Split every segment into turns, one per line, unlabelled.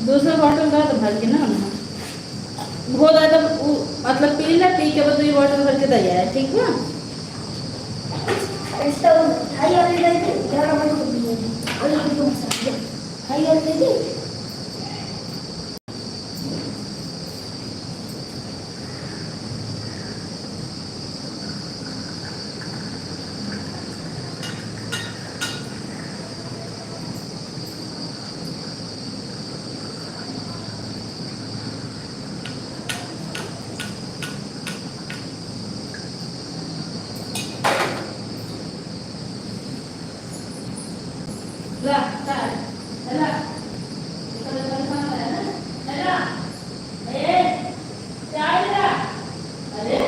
दूसरा बॉटल का तो भर के ना हो ज़्यादा मतलब पी ला, पी के बाद 2 बॉटल भर के दिया है, ठीक है। ला चाय चला चला ए चाय ला। अरे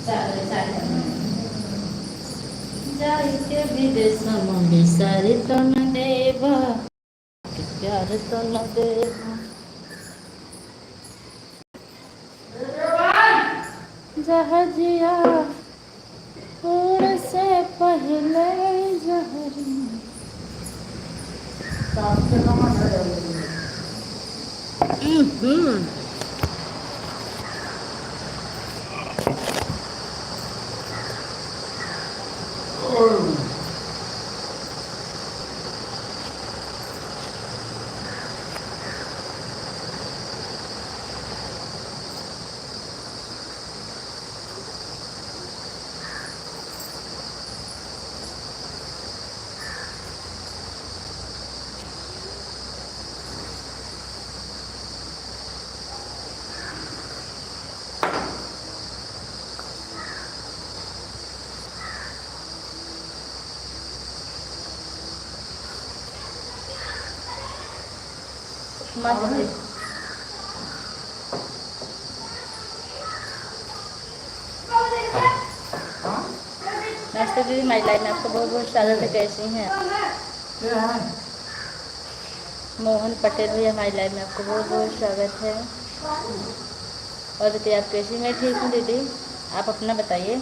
चाय चाय जाई के विदेश में सारी तो न देवा प्यार तो न देवा जहाजिया उड़ से पहले जहरी। मस्त नमस्ते दीदी, माई लाइफ में आपको बहुत बहुत स्वागत है। कैसी हैं? मोहन पटेल भैया, माई लाइफ में आपको बहुत बहुत स्वागत है। और बताइए आप कैसी? मैं ठीक हूँ दीदी, आप अपना बताइए।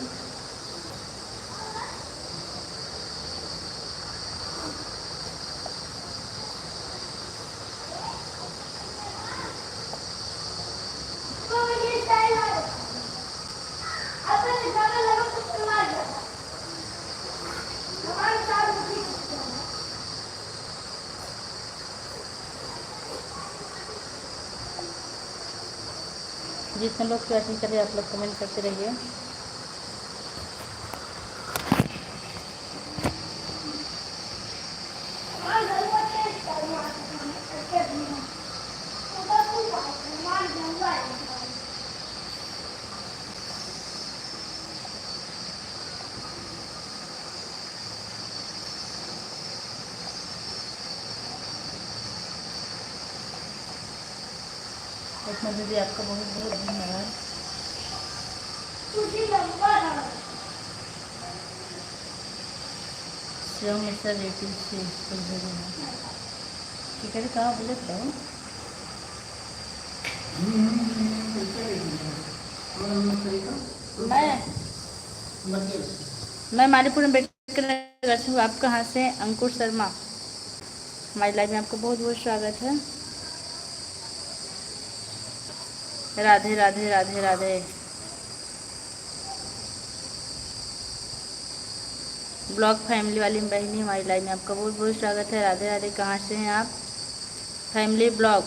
जितने लोग क्वेश्चन करें आप लोग कमेंट करते रहिए। इसमें दीदी आपका बहुत बहुत धन्यवाद। शिव मिश्रा रेटिंग से ठीक है, कहाँ बोले तो मैं मालीपुर में बैठ कर हूँ। आप कहाँ से? अंकुर शर्मा, हमारी लाइफ में आपको बहुत बहुत स्वागत है। राधे राधे राधे राधे। ब्लॉग फैमिली वाली बहनी, हमारी लाइफ में आपका बहुत बहुत स्वागत है। राधे राधे। कहाँ से हैं आप? फैमिली ब्लॉग,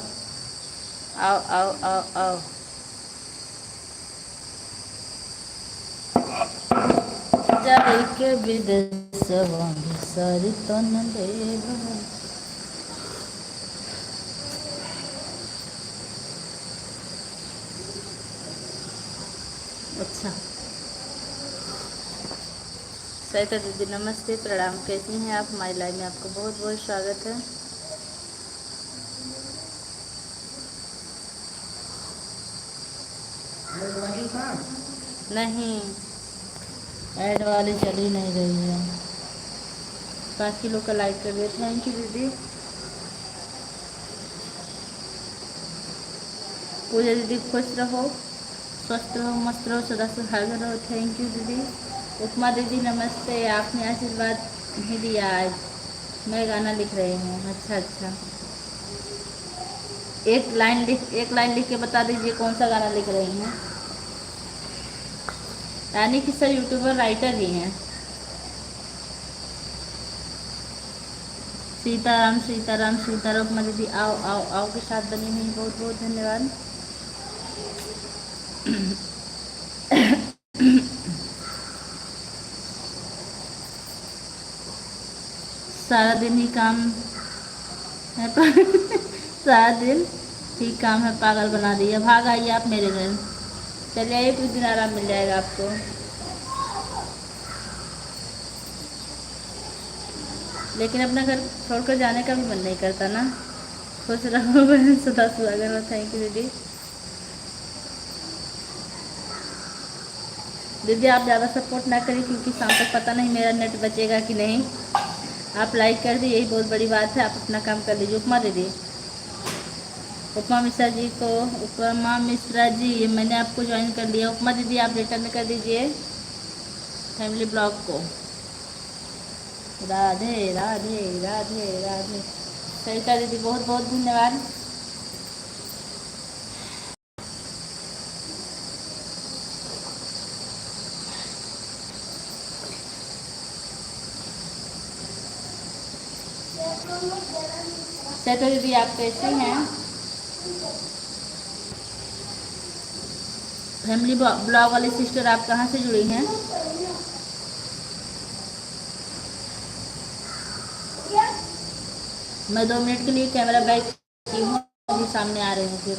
आओ आओ आओ आओ। जाई के विदेश सारी तन देवा। अच्छा सरिता दीदी नमस्ते, प्रणाम, कैसी हैं आप? हमारी लाइफ में आपको बहुत बहुत स्वागत है। नहीं, ऐड वाली चल ही नहीं रही है। 5 किलो का लाइक कर दिया, थैंक यू दीदी। पूजा दीदी खुश रहो, स्वस्थ रहो, मस्त रहो, सदा सुहाग रहो, थैंक यू दीदी। उपमा दीदी नमस्ते, आपने आशीर्वाद नहीं दिया आज। मैं गाना लिख रही हूँ। अच्छा अच्छा, एक लाइन लिख के बता दीजिए कौन सा गाना लिख रही हैं। यानी कि सर यूट्यूबर राइटर ही हैं। सीताराम सीताराम सीताराम उपमा दीदी आओ आओ आओ के साथ बनी हुई, बहुत बहुत धन्यवाद। सारा दिन ही काम है सारा दिन ही काम है, पागल बना दिया। भाग आइए आप मेरे घर, चले आइए, कुछ दिन आराम मिल जाएगा आपको। लेकिन अपना घर छोड़कर जाने का भी मन नहीं करता ना। खुश रहो बहन, सदा सुहागन रहो। थैंक यू दीदी। दीदी आप ज़्यादा सपोर्ट ना करिए, क्योंकि शाम तक पता नहीं मेरा नेट बचेगा कि नहीं। आप लाइक कर दी, यही बहुत बड़ी बात है। आप अपना काम कर लीजिए। उपमा दीदी, उपमा मिश्रा जी को, उपमा मिश्रा जी मैंने आपको ज्वाइन कर लिया। उपमा दीदी आप रिटर्न कर दीजिए फैमिली ब्लॉग को। राधे राधे राधे राधे। सरिता दीदी बहुत बहुत धन्यवाद। सरिता दीदी आप कैसी हैं? फैमिली ब्लॉग वाली सिस्टर आप कहाँ से जुड़ी हैं? मैं 2 मिनट के लिए कैमरा बैक की हूँ, अभी सामने आ रहे हैं फिर।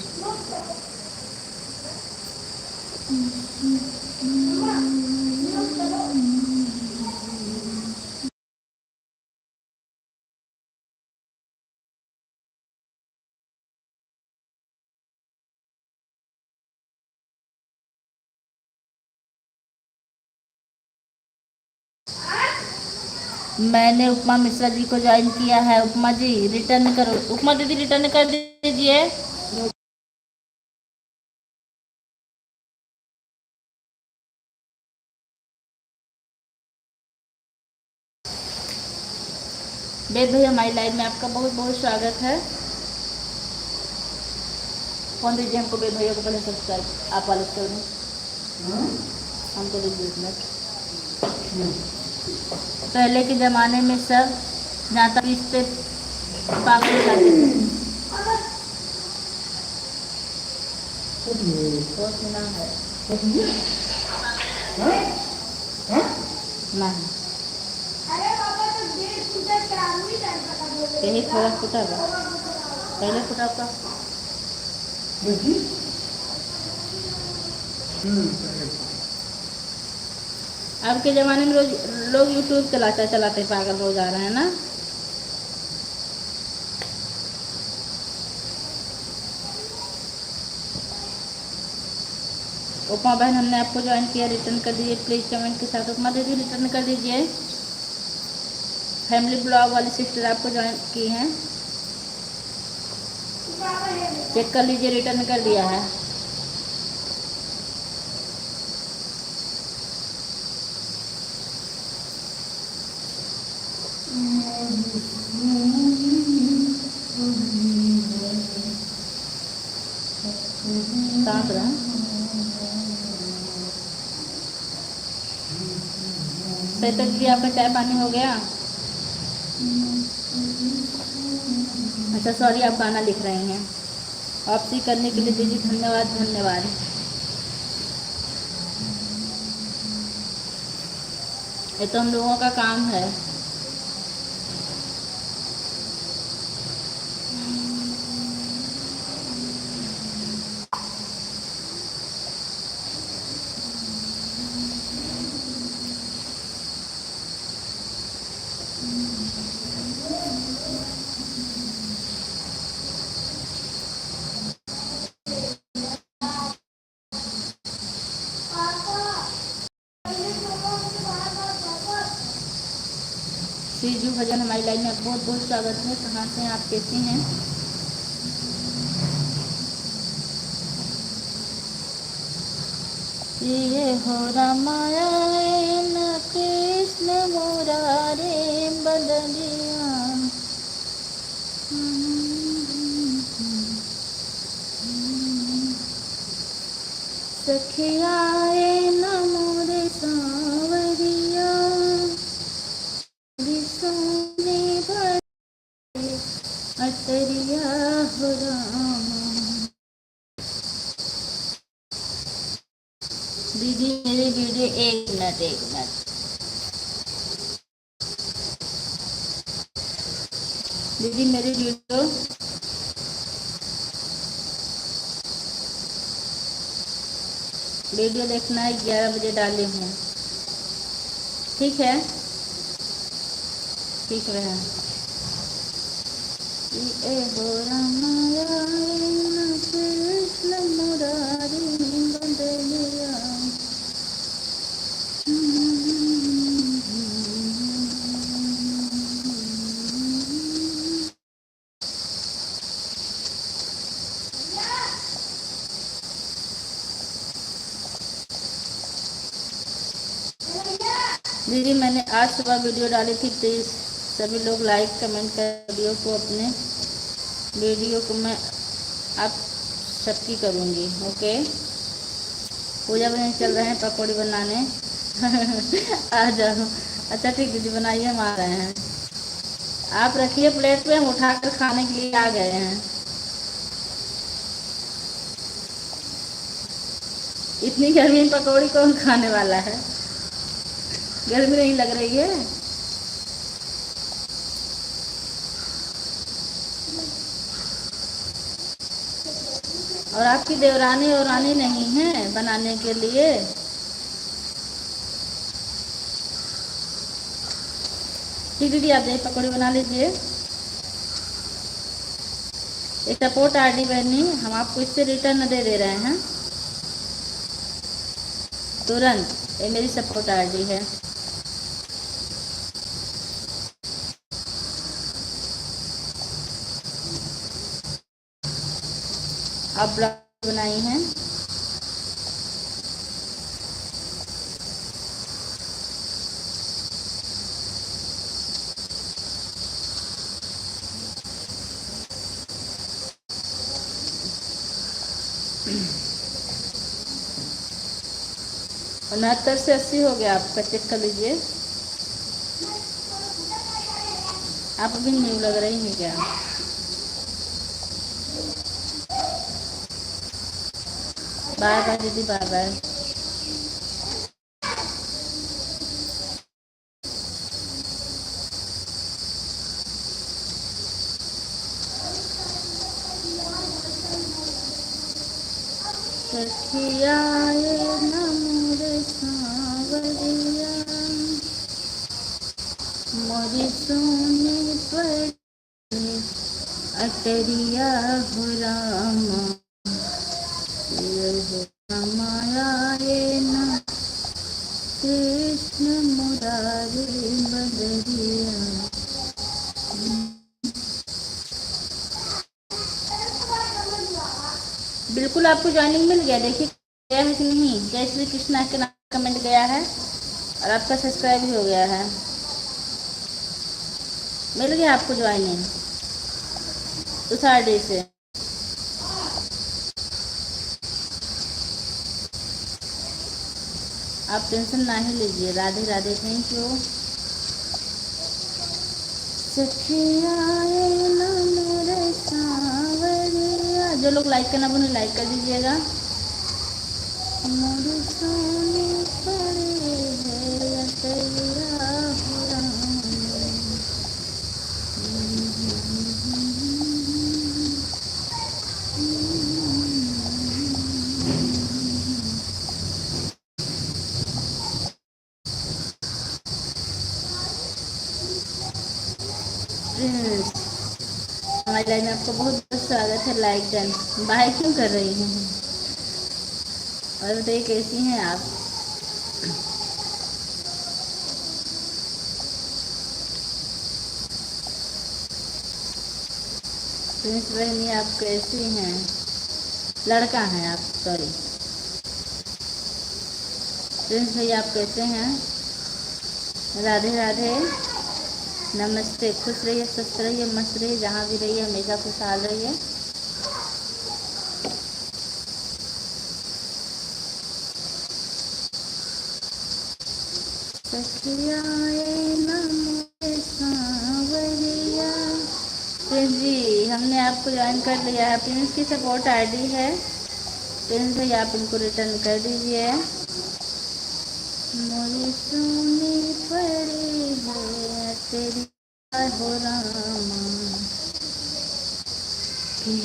मैंने उपमा मिश्रा जी को ज्वाइन किया है। उपमा जी रिटर्न करो, उपमा दीदी रिटर्न कर दीजिए। वेद भैया हमारी लाइन में आपका बहुत बहुत स्वागत है। फोन दीजिए हमको, वेद भैया को पहले सब्सक्राइब आप वाले कर दें, हमको दीजिए एक मिनट। पहले के ज़माने में सब जाता पीसते पागल खाते थे। तो सुना है ना, यही थोड़ा फुटा हुआ, पहले फुटा का। अब के ज़माने में लोग यूट्यूब चलाते चलाते पागल हो जा रहे हैं ना। उपमा बहन हमने आपको ज्वाइन किया, रिटर्न कर दीजिए प्लीज़ कमेंट के साथ। उपमा दीदी रिटर्न कर दीजिए। फैमिली ब्लॉग वाली सिस्टर आपको ज्वाइन की हैं, चेक कर लीजिए, रिटर्न कर दिया है। शांत रहा। सही तक जी आपका चाय पानी हो गया? अच्छा सॉरी, आप गाना लिख रही हैं। वापसी करने के लिए दीदी धन्यवाद धन्यवाद। ये तो हम लोगों का काम है। श्रीजू भजन हमारी लाइन में बहुत बहुत स्वागत है। कहाँ से हैं आप, कैसी हैं? ये हो रामायण सखियाए न मोरे सांवरिया सोने भरे अटरिया हो रामा। दीदी मेरी वीडियो एक मिनट दीदी मेरी वीडियो देखना है, 11 बजे डाली हूँ, ठीक है, ठीक है। ए हो रामाया कृष्ण मुरारी बंदलिया। दीदी मैंने आज सुबह वीडियो डाली थी, प्लीज़ सभी लोग लाइक कमेंट कर वीडियो को, अपने वीडियो को मैं आप सबकी करूँगी, ओके। पूजा बहन चल रहे हैं पकौड़ी बनाने आ जाओ। अच्छा ठीक दीदी बनाइए, हम आ रहे हैं। आप रखिए प्लेट पे, हम उठाकर खाने के लिए आ गए हैं। इतनी गर्मी में पकौड़ी कौन खाने वाला है, गर्मी नहीं लग रही है। और आपकी देवरानी और रानी नहीं है बनाने के लिए। ठीक दीदी आप दही पकौड़ी बना लीजिए। एक सपोर्ट आरडी बहनी, हम आपको इससे रिटर्न दे रहे हैं तुरंत, ये मेरी सपोर्ट आरडी है। आप ब्लॉग बनाई हैं, और 69 से 80 हो गया आपका, चेक कर लीजिए। आप अभी न्यू लग रही हैं क्या? बाय बाय दीदी, बाय बाय। सखियाए न मोरे सांवरिया मोरी सोने पर अटरिया हो रामा। मायाए न कृष्ण मुरारी बदरिया। बिल्कुल आपको ज्वाइनिंग मिल गया, देखिए गया है कि नहीं। जय श्री कृष्णा के नाम कमेंट गया है और आपका सब्सक्राइब भी हो गया है, मिल गया आपको ज्वाइनिंग उस आईडी से। आप टेंशन ना ही लीजिए। Radhe Radhe, thank you. सखियाए न मोरे सांवरिया, जो लोग लाइक करना उन्हें लाइक कर दीजिएगा। मोरे सोने पड़े है अटरिया हो रामा। हमारी लाइन में आपको बहुत बहुत स्वागत है। लाइक डन, बाय क्यों कर रही हैं? और बताइए कैसी हैं आप? प्रिंस बहनी आप कैसी हैं? लड़का हैं आप, सॉरी। प्रिंस भैया आप कैसे हैं? राधे राधे, नमस्ते। खुश रहिए, स्वस्थ रहिए, मस्त रहिए, जहाँ भी रहिए हमेशा खुशहाल रहिए। सखिया ना मोरे सांवरिया। प्रिंस जी हमने आपको ज्वाइन कर लिया है। प्रिंस की सपोर्ट आईडी है। प्रिंस भाई आप इनको रिटर्न कर दीजिए। मोरी सुनी पड़ी है तेरी हो रामा की।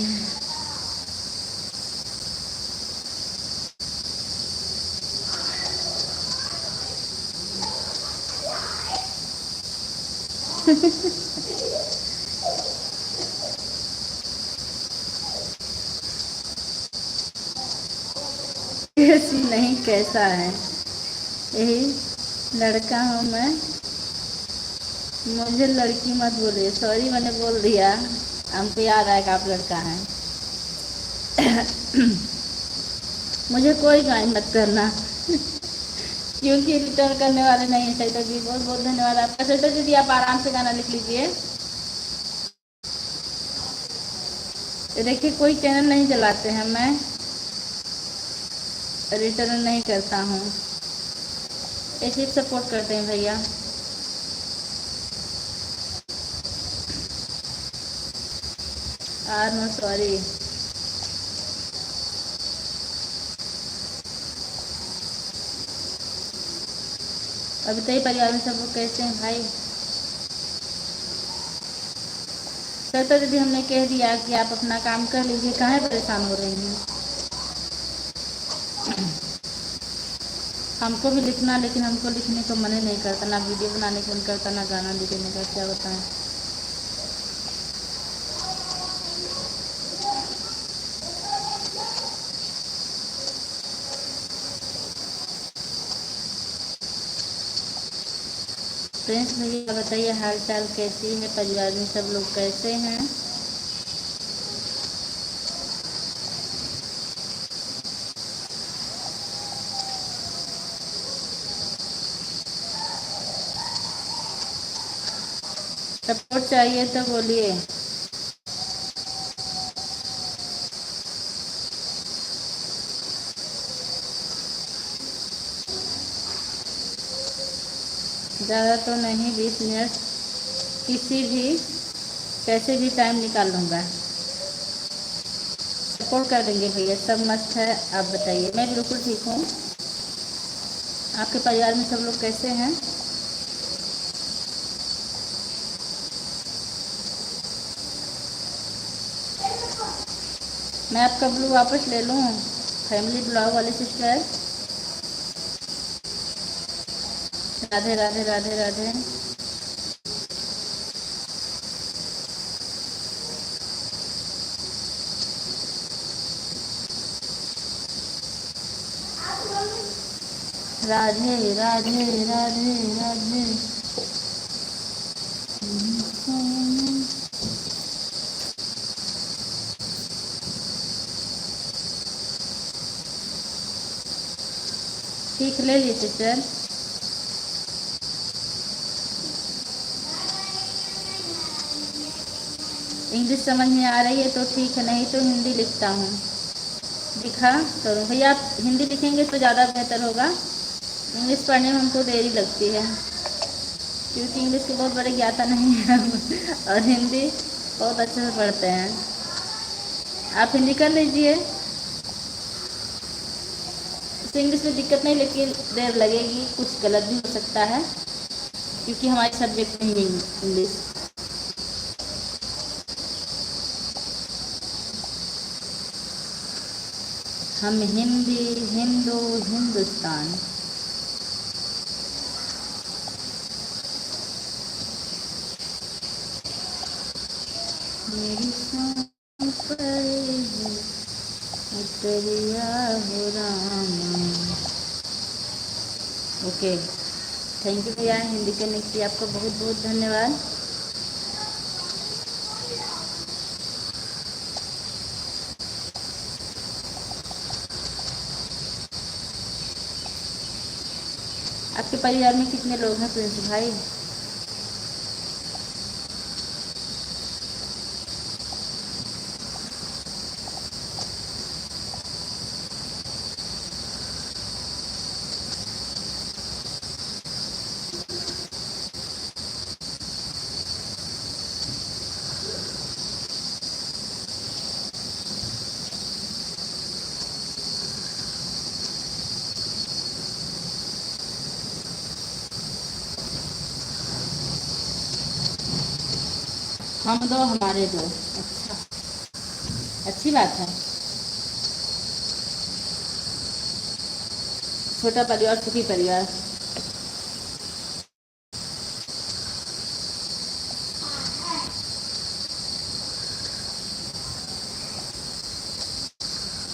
कैसी नहीं कैसा है, यही लड़का हूँ मैं। मुझे लड़की मत बोलिए, सॉरी मैंने बोल दिया। हमको याद आया कि आप लड़का हैं। मुझे कोई ज्वाइन मत करना क्योंकि रिटर्न करने वाले नहीं है। सरिता जी बहुत बहुत धन्यवाद आपका। सरिता दीदी आप आराम से गाना लिख लीजिए। देखिए कोई चैनल नहीं चलाते हैं, मैं रिटर्न नहीं करता हूँ, ऐसे सपोर्ट करते हैं भैया। No sorry. अभी तो परिवार में सब लोग कैसे हैं भाई? सरिता दीदी हमने कह दिया कि आप अपना काम कर लीजिए, काहे परेशान हो रही हैं? हमको भी लिखना, लेकिन हमको लिखने को मन नहीं करता, ना वीडियो बनाने को मन करता, ना गाना लिखने का। क्या बताएं? प्रिंस भैया बताइए हाल चाल कैसी है, परिवार में सब लोग कैसे हैं? सपोर्ट चाहिए तो बोलिए। ज़्यादा तो नहीं, 20 मिनट किसी भी कैसे भी टाइम निकाल लूँगा। सपोर्ट कर देंगे भैया, सब मस्त है। आप बताइए। मैं बिल्कुल ठीक हूँ। आपके परिवार में सब लोग कैसे हैं? मैं आपका ब्लू वापस ले लूँ? फैमिली ब्लॉग वाली सिस्टर, राधे राधे राधे राधे। राधे राधे राधे राधे। ठीक ले लीजिए सिस्टर। इंग्लिश समझ में आ रही है तो ठीक है, नहीं तो हिंदी लिखता हूँ। लिखा करूँ भैया, आप हिंदी लिखेंगे तो ज़्यादा बेहतर होगा। इंग्लिश पढ़ने में हमको देरी लगती है, क्योंकि इंग्लिश के बहुत बड़े ज्ञाता नहीं है और हिंदी बहुत अच्छे से पढ़ते हैं। आप हिंदी कर लीजिए, इससे इंग्लिश में दिक्कत नहीं, लेकिन देर लगेगी, कुछ गलत भी हो सकता है, क्योंकि हमारे सब्जेक्ट नहीं है इंग्लिश। हम हिंदी, हिंदू, हिंदुस्तान। मेरी हो रामा। ओके, थैंक यू भैया हिंदी करने के लिए, आपका बहुत बहुत धन्यवाद। आपके परिवार में कितने लोग हैं प्रिंस भाई? हम दो हमारे दो। अच्छा, अच्छी बात है। छोटा परिवार सुखी परिवार।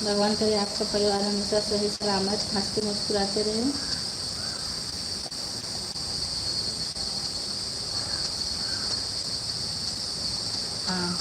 भगवान करे आपका परिवार हमेशा सही सलामत हंसते मुस्कुराते रहे। हाँ,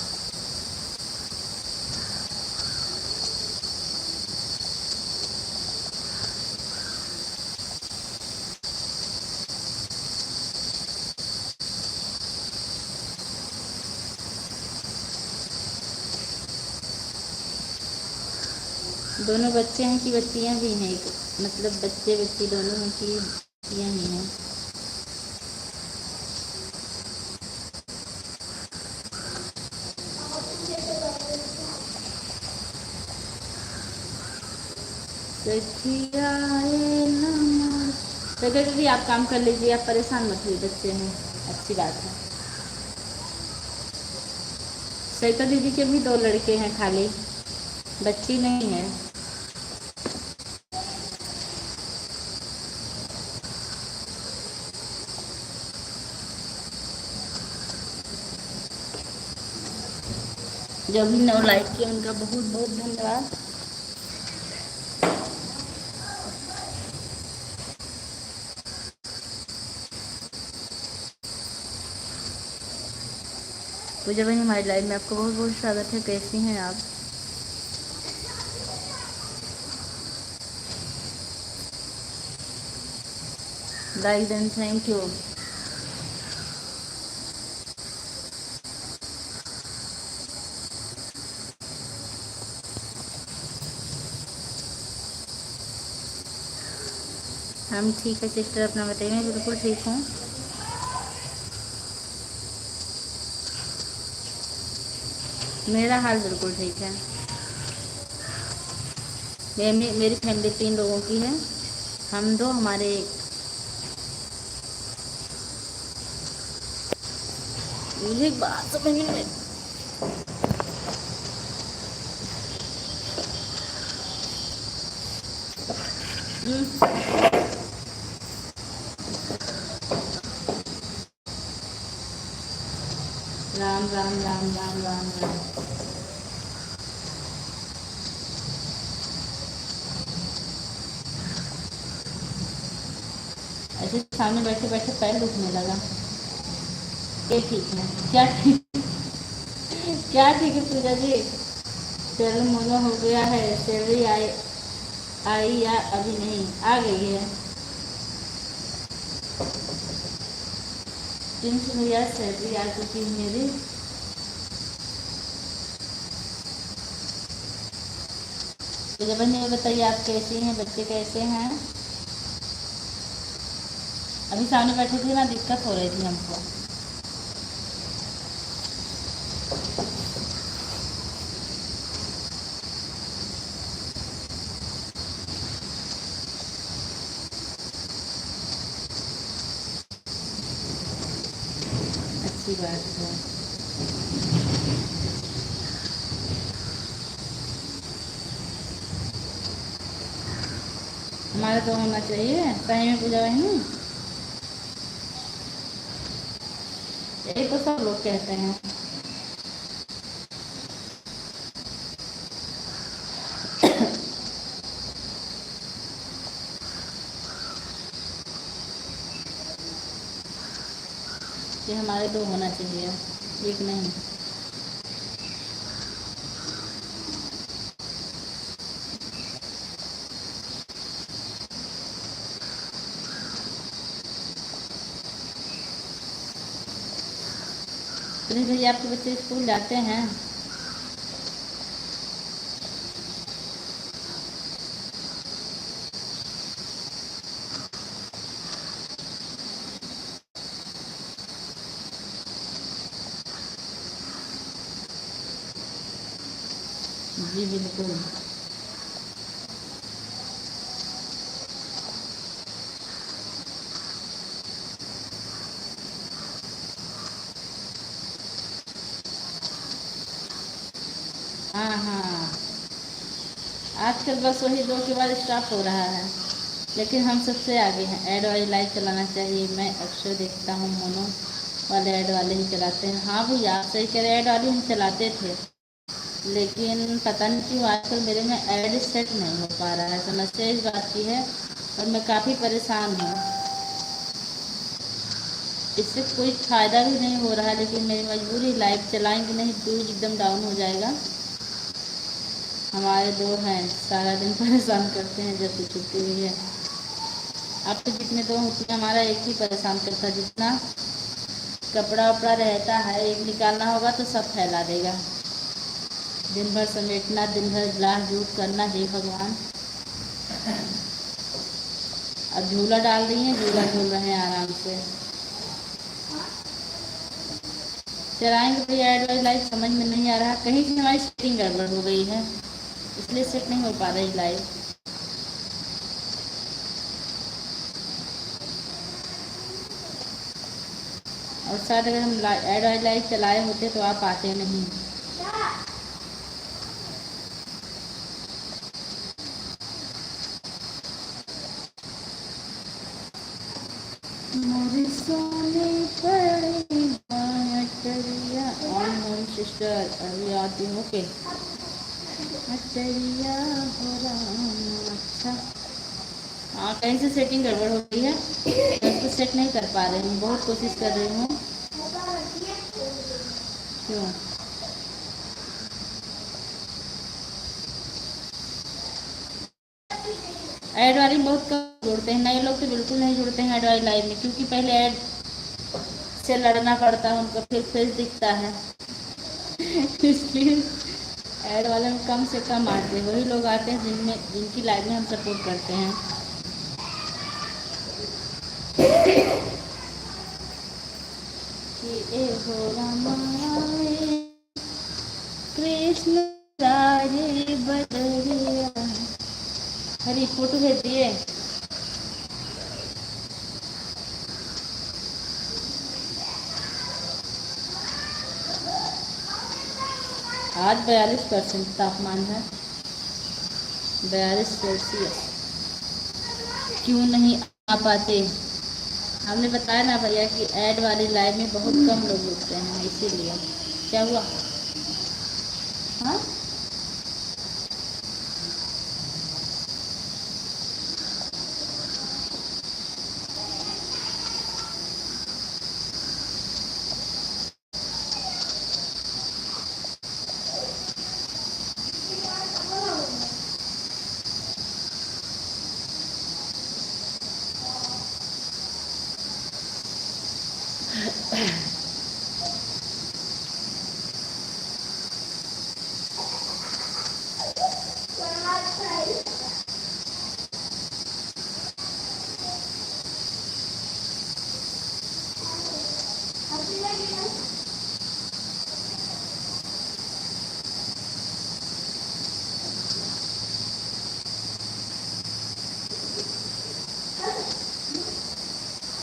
दोनों बच्चे हैं कि बच्चियां भी हैं? एक मतलब बच्चे बच्ची दोनों हैं कि बच्चियां ही हैं? सखिया नमः। तो दीदी आप काम कर लीजिए, आप परेशान मत हुई, बच्चे हैं, अच्छी बात है। सरिता दीदी के भी दो लड़के हैं खाली, बच्ची नहीं है। जो भी 9 लाइक किया उनका बहुत बहुत धन्यवाद। पूजा बहन हमारी लाइफ में आपका बहुत बहुत स्वागत है, कैसी हैं आप? Like and thank you. हम ठीक है सिस्टर, अपना बताइए। मैं बिल्कुल ठीक हूँ। मेरा हाल बिल्कुल ठीक है। मेरी फैमिली 3 लोगों की है, हम दो हमारे एक। मुझे एक बात समझ में नहीं। राम राम राम राम राम राम। ऐसे सामने बैठे बैठे पैर दुखने लगा। ये ठीक है क्या? ठीक क्या ठीक है पूजा जी? सैलरी मोनो हो गया है, सैलरी आई आई या अभी नहीं आ गई है? 300 सैलरी आ चुकी है मेरी। तो जब ये बताइए आप कैसी हैं, बच्चे कैसे हैं? अभी सामने बैठे थे ना, दिक्कत हो रही थी हमको। अच्छी बात है। हमारा तो होना चाहिए सही में पूजा बहनी। यही तो सब लोग कहते हैं। कि हमारे 2 होना चाहिए, एक नहीं। तो भैया आपके बच्चे स्कूल जाते हैं? जी बिल्कुल। हाँ हाँ, आजकल बस वही दो के बाद स्टॉप हो रहा है, लेकिन हम सबसे आगे हैं। ऐड वाली लाइव चलाना चाहिए। मैं अक्सर देखता हूँ मोनो वाले ऐड वाले ही चलाते हैं। हाँ भैया, आप सही कह रहे, ऐड वाले हम चलाते थे, लेकिन पता नहीं क्यों आजकल मेरे में ऐड सेट नहीं हो पा रहा है। समस्या इस बात की है और मैं काफ़ी परेशान हूँ। इससे कोई फ़ायदा भी नहीं हो रहा है, लेकिन मेरी मजबूरी, लाइव चलाएंगे नहीं तो एकदम डाउन हो जाएगा। हमारे दो हैं, सारा दिन परेशान करते हैं जब से छुट्टी हुई है। आपके जितने दो होती है, हमारा एक ही परेशान करता है। जितना कपड़ा वपड़ा रहता है, एक निकालना होगा तो सब फैला देगा। दिन भर समेटना, दिन भर गिलास जूट करना, हे भगवान। अब झूला डाल रही हैं, झूला झूल रहे हैं आराम से। चलाएंगे तो ऐड वाली लाइव समझ में नहीं आ रहा, कहीं से हमारी सेटिंग गड़बड़ हो गई है, इसलिए सेट नहीं हो पा रही लाइव। और शायद अगर हम ऐड वाली लाइव चलाए होते तो आप आते नहीं। मोरी सोने पड़ी अटरिया ऑन सिस्टर, अभी आती हूँ के अटरिया हो राम। अच्छा, हाँ, कहीं से सेटिंग गड़बड़ हो गई है, मैं इसको सेट नहीं कर पा रही हूँ, बहुत कोशिश कर रही हूँ। क्यों? ऐड वाली बहुत कम जुड़ते हैं, नए लोग तो बिल्कुल नहीं जुड़ते हैं ऐड वाली लाइव में, क्योंकि पहले ऐड से लड़ना पड़ता है उनको, फिर फेस दिखता है। इसलिए ऐड वाले में कम से कम आते हैं, वही लोग आते हैं जिनकी लाइव में हम सपोर्ट करते हैं। कि ए हो रामाए कृष्ण राजे बदरिया। हरी फोटो भेज दिए। आज 42% तापमान है, 42 सेल्सियस। क्यों नहीं आ पाते? हमने बताया ना भैया कि ऐड वाली लाइव में बहुत कम लोग जुड़ते हैं, इसीलिए। क्या हुआ? हाँ,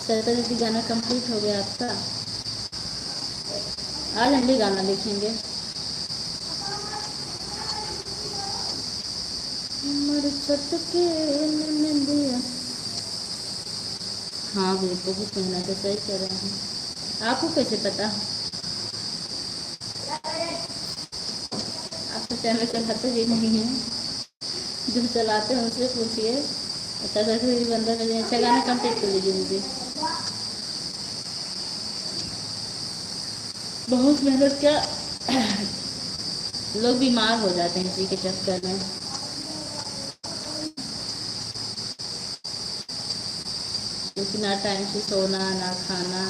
सरिता दीदी, गाना कंप्लीट हो गया आपका? आज हम भी गाना लिखेंगे। के नंदिया। हाँ भी बहुत मेहनत है, सही कह रहे हैं। आपको कैसे पता? आप तो चैनल चलाते ही नहीं हैं, जो चलाते हैं उनसे पूछिए। अच्छा दीदी, बंदा कर अच्छा गाना कंप्लीट कर लीजिए दीदी। बहुत मेहनत क्या, लोग बीमार हो जाते हैं इसी के चक्कर में। क्योंकि ना टाइम से सोना ना खाना।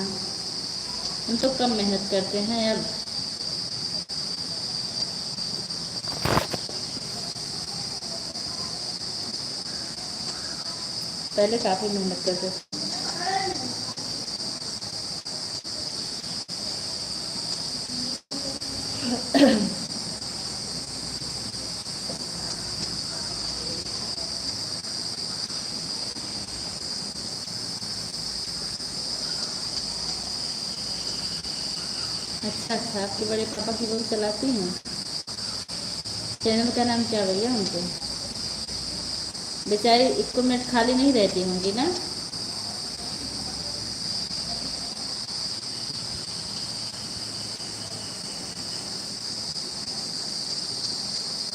हम तो कम मेहनत करते हैं अब। पहले काफ़ी मेहनत करते थे। अच्छा अच्छा, आपके बड़े पापा की बहू चलाती हैं? चैनल का नाम क्या भैया उनके? बेचारी 1 मिनट खाली नहीं रहती होंगी ना।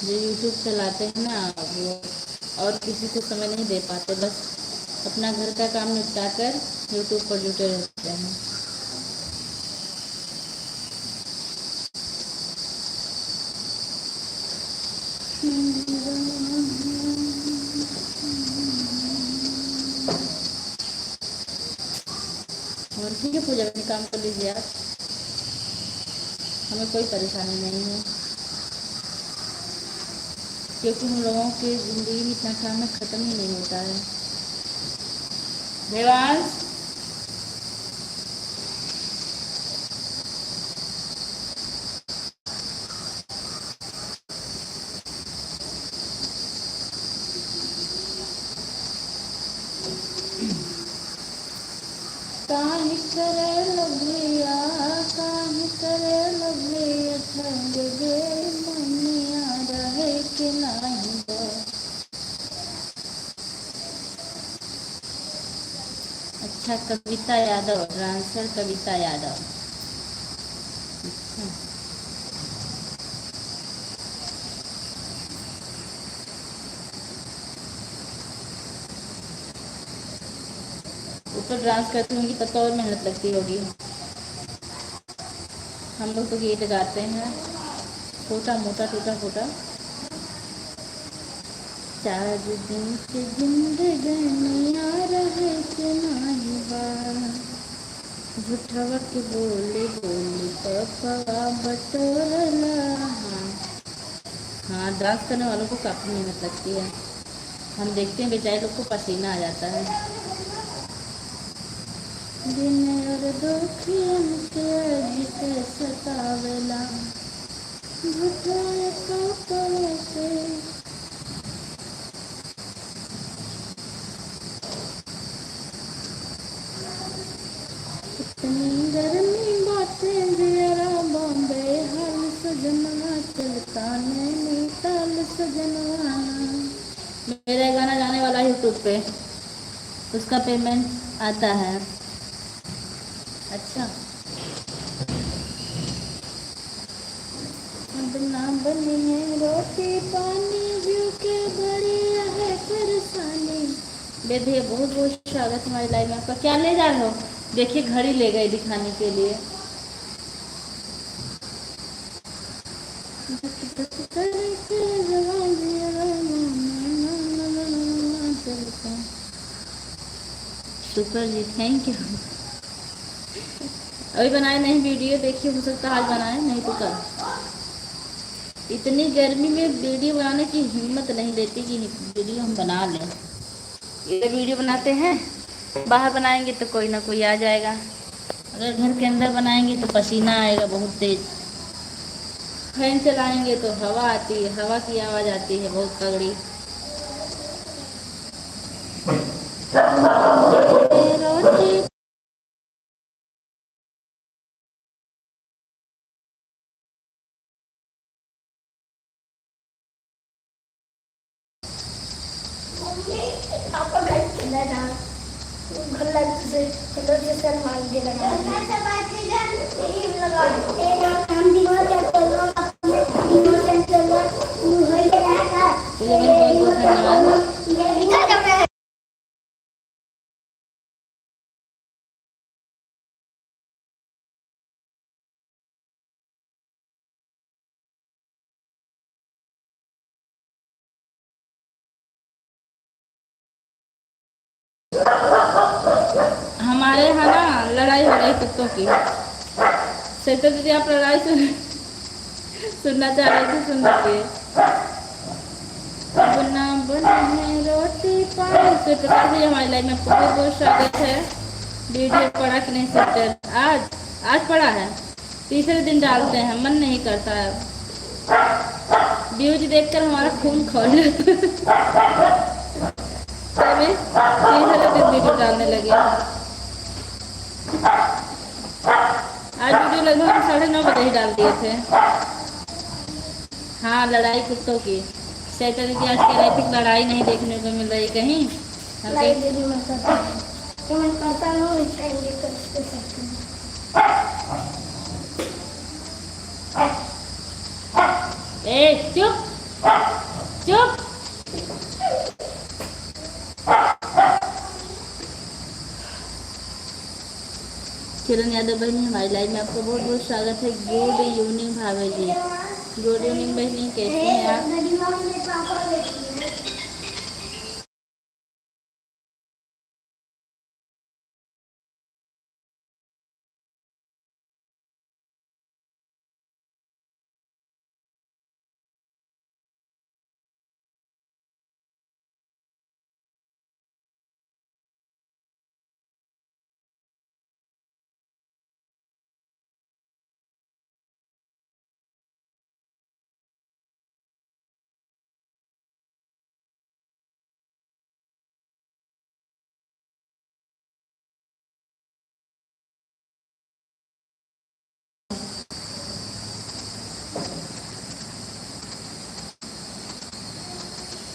जो यूट्यूब चलाते हैं ना वो और किसी को समय नहीं दे पाते, बस अपना घर का काम निपटा कर यूट्यूब पर जुटे रहते हैं। और ठीक है पूजा, अपने काम कर लीजिए आप, हमें कोई परेशानी नहीं है, क्योंकि हम लोगों की ज़िंदगी में इतना काम में ख़त्म ही नहीं होता है। देवांश, काहे करे लगिया, काहे करे लगिया, ठंड गे मनिया रहे के नहीं बा। अच्छा, कविता यादव, डांसर कविता यादव। अच्छा, ऊपर डांस करती होंगी तब तो और मेहनत लगती होगी। हम लोग तो गीत गाते हैं छोटा मोटा टूटा फूटा। 4 दिन के जिंदगनिया रहे के नाही बा, झूठवा के बोले बोले पपवा बटोरला। हाँ, डांस करने वालों को काफ़ी मेहनत लगती है, हम देखते हैं बेचारे लोग को पसीना आ जाता है। दिन और दुखियन के अजित सतावेला, झूठे कपड़े से। इतनी गर्मी बातें जरा बॉम्बे हाल सजना, चलता नैनीताल सजनवा। मेरा गाना जाने वाला है यूट्यूब पे, उसका पेमेंट आता है। अच्छा, अब ना बनी है रोटी पानी, जीव के बड़ी है परेशानी। बेटे बहुत बहुत स्वागत हमारी लाइफ में आपका। क्या ले जा रहे हो? देखिए घड़ी ले गई दिखाने के लिए। Super ji, thank you. अभी बनाए नहीं वीडियो, देखिए हो सकता है आज बनाए, नहीं तो कल। इतनी गर्मी में वीडियो बनाने की हिम्मत नहीं देती कि वीडियो हम बना लें। ये वीडियो बनाते हैं, बाहर बनाएंगे तो कोई ना कोई आ जाएगा, अगर घर के अंदर बनाएंगे तो पसीना आएगा बहुत तेज। फैन चलाएंगे तो हवा आती है, हवा की आवाज़ आती है बहुत तगड़ी। रोटी हमारे यहाँ ना लड़ाई हो रही कुत्तों की। सेक्टर दीदी आप लड़ाई सुनना चाह रहे थे, सुन लीजिए। बना बने रोटी पानी से प्रकार से हमारी लाइफ में बहुत बहुत स्वागत है। वीडियो पढ़ा कि नहीं सेक्टर? आज पढ़ा है, तीसरे दिन डालते हैं, मन नहीं करता है। व्यूज देखकर हमारा खून खोल जाता है, तभी तीसरे दिन वीडियो डालने लगे। आज वीडियो लगभग हम 9:30 बजे ही डाल दिए थे। हाँ, लड़ाई कुत्तों की। सैटरडे दीदी आज कह रहे थे कि लड़ाई नहीं देखने को मिल रही कहीं। ए चुप चुप। किरण यादव बहनी हमारी लाइव में आपका बहुत बहुत स्वागत है। गुड इवनिंग भाभी जी। गुड इवनिंग बहनी, कैसे हैं आप?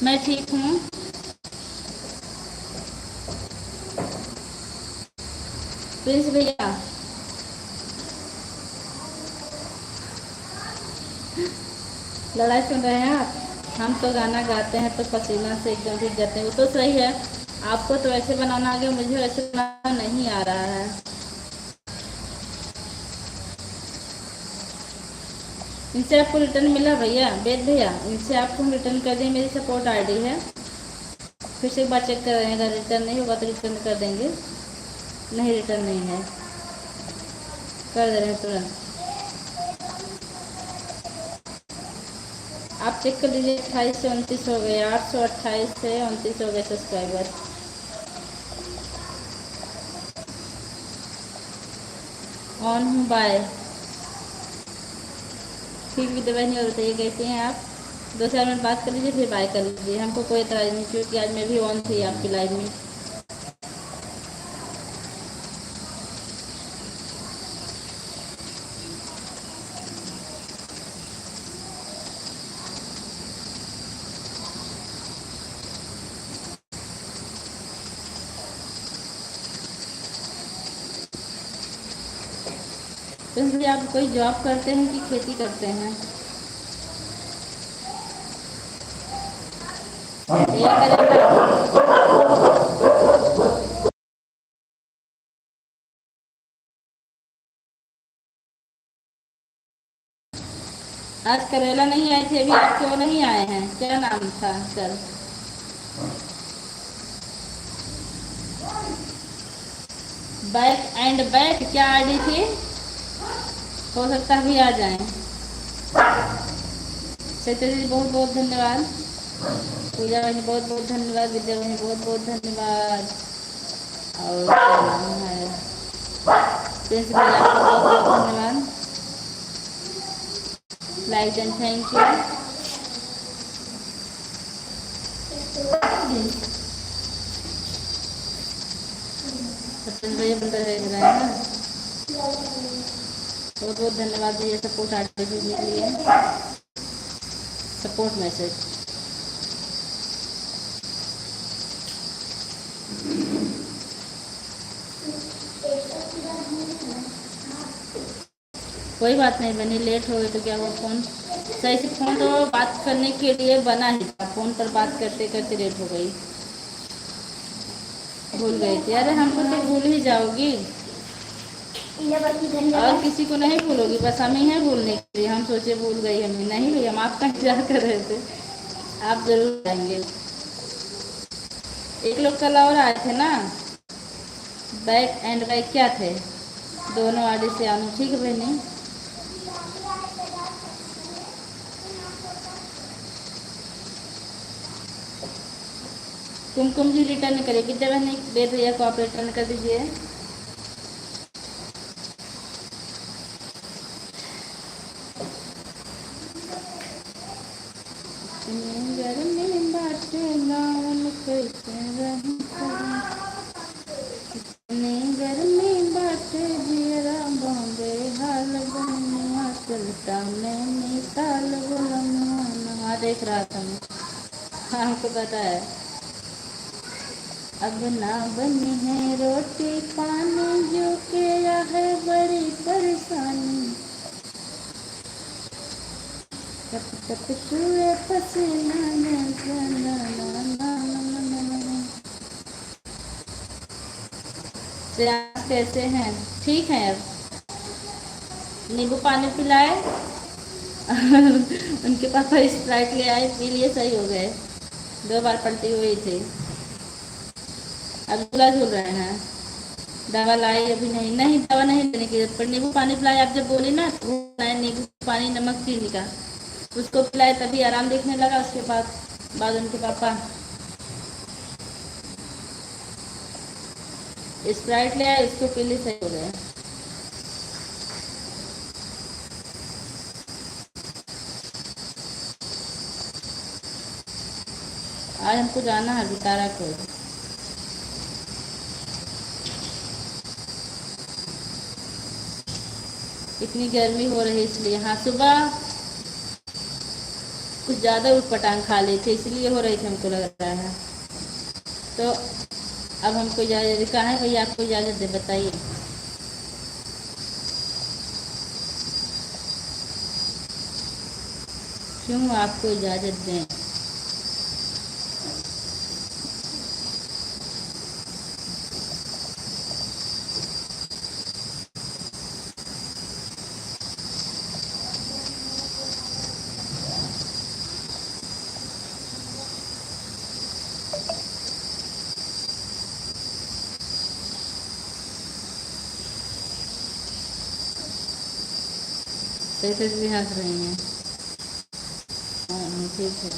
मैं ठीक हूँ। प्रिंस भैया, लड़ाई सुन रहे हैं आप? हम तो गाना गाते हैं तो पसीना से एकदम भीग जाते हैं। वो तो सही है, आपको तो वैसे बनाना आ गया, मुझे वैसे बनाना नहीं आ रहा है। इनसे आपको रिटर्न मिला भैया, वेद भैया? इनसे आपको हम रिटर्न कर दें, मेरी सपोर्ट आईडी है। फिर से एक बार चेक कर रहे हैं, अगर रिटर्न नहीं होगा तो रिटर्न कर देंगे। नहीं, रिटर्न नहीं है, कर दे रहे हैं तुरंत। आप चेक कर लीजिए, 28 से 29 हो गए, 828 से 29 हो गए सब्सक्राइबर। ऑन हूँ, बाय। ठीक विद्या बहनी, और बताइए कैसे हैं आप? 2-4 मिनट बात कर लीजिए, फिर बाय कर लीजिए, हमको कोई एतराज नहीं, क्योंकि आज मैं भी ऑन थी आपकी लाइव में। तो इसलिए आप कोई जॉब करते हैं कि खेती करते हैं? भैया आज करेला नहीं आए थे, अभी आप क्यों नहीं आए हैं? क्या नाम था कल? बैक एंड बैक क्या आईडी थी? हो सकता है भी आ जाए। सत्य जी बहुत बहुत धन्यवाद। पूजा बहनी बहुत बहुत धन्यवाद। विद्या बहनी बहुत बहुत धन्यवाद। और क्या नाम है, प्रिंस भैया आपको बहुत बहुत धन्यवाद। Like and thank you. भैया बंद रह रहे हैं ना, बहुत बहुत धन्यवाद भैया सपोर्ट आर्टिस्ट भेजने के लिए, सपोर्ट मैसेज। कोई बात नहीं बनी, लेट हो गई तो क्या हुआ, फोन सही से, फोन तो बात करने के लिए बना ही था, फोन पर बात करते करते लेट हो गई, भूल गई थी। अरे हमको तो भूल ही जाओगी, और किसी को नहीं भूलोगी, बस हम ही हैं भूलने के लिए। हम सोचे भूल गई, हमें नहीं हुई, हम आपका इंतजार कर रहे थे, आप जरूर आएंगे। एक लोग कल और आए थे ना, बैक एंड बैक क्या थे, दोनों आगे से आनू। ठीक है बहनी, कुमकुम जी रिटर्न करेगी, जब बहनी बेद भैया को आप रिटर्न कर दीजिए। हाँ देख रहा था मैं। हाँ हमको पता है। अब ना बनी है रोटी पानी जो किया है बड़ी परेशानी, टप टप छुए पसीना ना ना ना ना ना ना ना ना। श्रेयांश कैसे हैं? ठीक हैं अब? नींबू पानी पिलाए। उनके पापा स्प्राइट ले आए, पी लिए, सही हो गए। 2 बार पलटी हुई थी। अब झूला झूल रहे हैं। दवा लाई अभी नहीं, नहीं दवा नहीं लेने की जरूरत, पर नींबू पानी पिलाए। आप जब बोली ना तो बनाए नींबू पानी नमक चीनी का, उसको पिलाए तभी आराम दिखने लगा। उसके बाद उनके पापा स्प्राइट ले आए, उसको पी ली, सही हो गया। आज हमको जाना है बितारा को। इतनी गर्मी हो रही है इसलिए। हाँ सुबह कुछ ज़्यादा उटपटांग खा ली थी इसलिए हो रही थी, हमको लग रहा है। तो अब हमको इजाज़त कहाँ है भैया, आपको इजाज़त दे बताइए। क्यों आपको इजाज़त दें? से भी हंस रही हैं। हाँ ठीक है।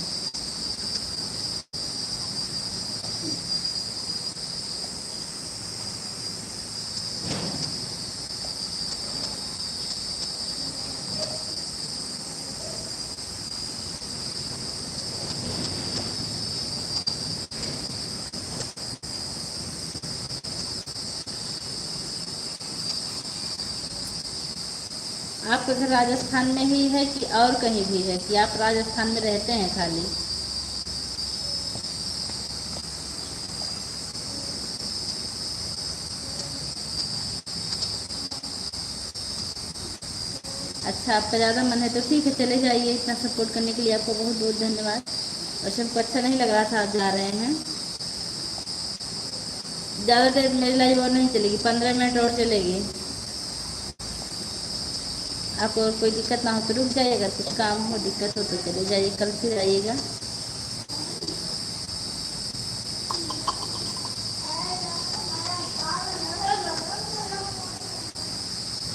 आपका घर राजस्थान में ही है कि और कहीं भी है, कि आप राजस्थान में रहते हैं खाली? अच्छा आपका ज़्यादा मन है तो ठीक है, चले जाइए। इतना सपोर्ट करने के लिए आपको बहुत बहुत धन्यवाद। वैसे हमको अच्छा नहीं लग रहा था आप जा रहे हैं। ज़्यादा देर मेरी लाइव और नहीं चलेगी, 15 मिनट और चलेगी। आपको और कोई दिक्कत ना हो तो रुक जाइएगा, कुछ काम हो दिक्कत हो तो चले जाइए, कल फिर आइएगा।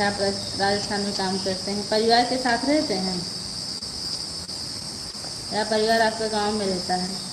आप राजस्थान में काम करते हैं, परिवार के साथ रहते हैं या परिवार आपका गांव में रहता है?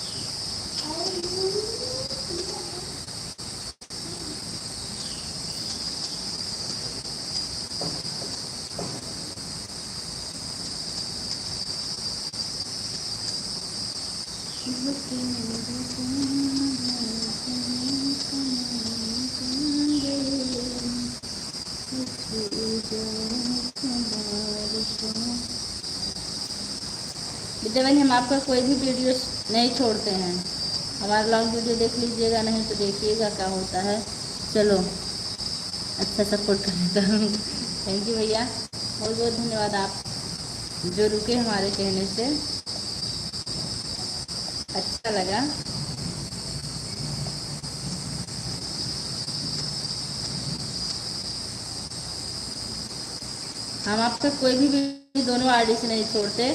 विद्या बहन हम आपका कोई भी वीडियो नहीं छोड़ते हैं, हमारा लॉन्ग वीडियो देख लीजिएगा, नहीं तो देखिएगा क्या होता है। चलो अच्छा सपोर्ट करने का थैंक यू भैया, बहुत बहुत धन्यवाद। आप जो रुके हमारे कहने से, अच्छा लगा। हम आपका कोई भी वीडियो दोनों आईडी से नहीं छोड़ते,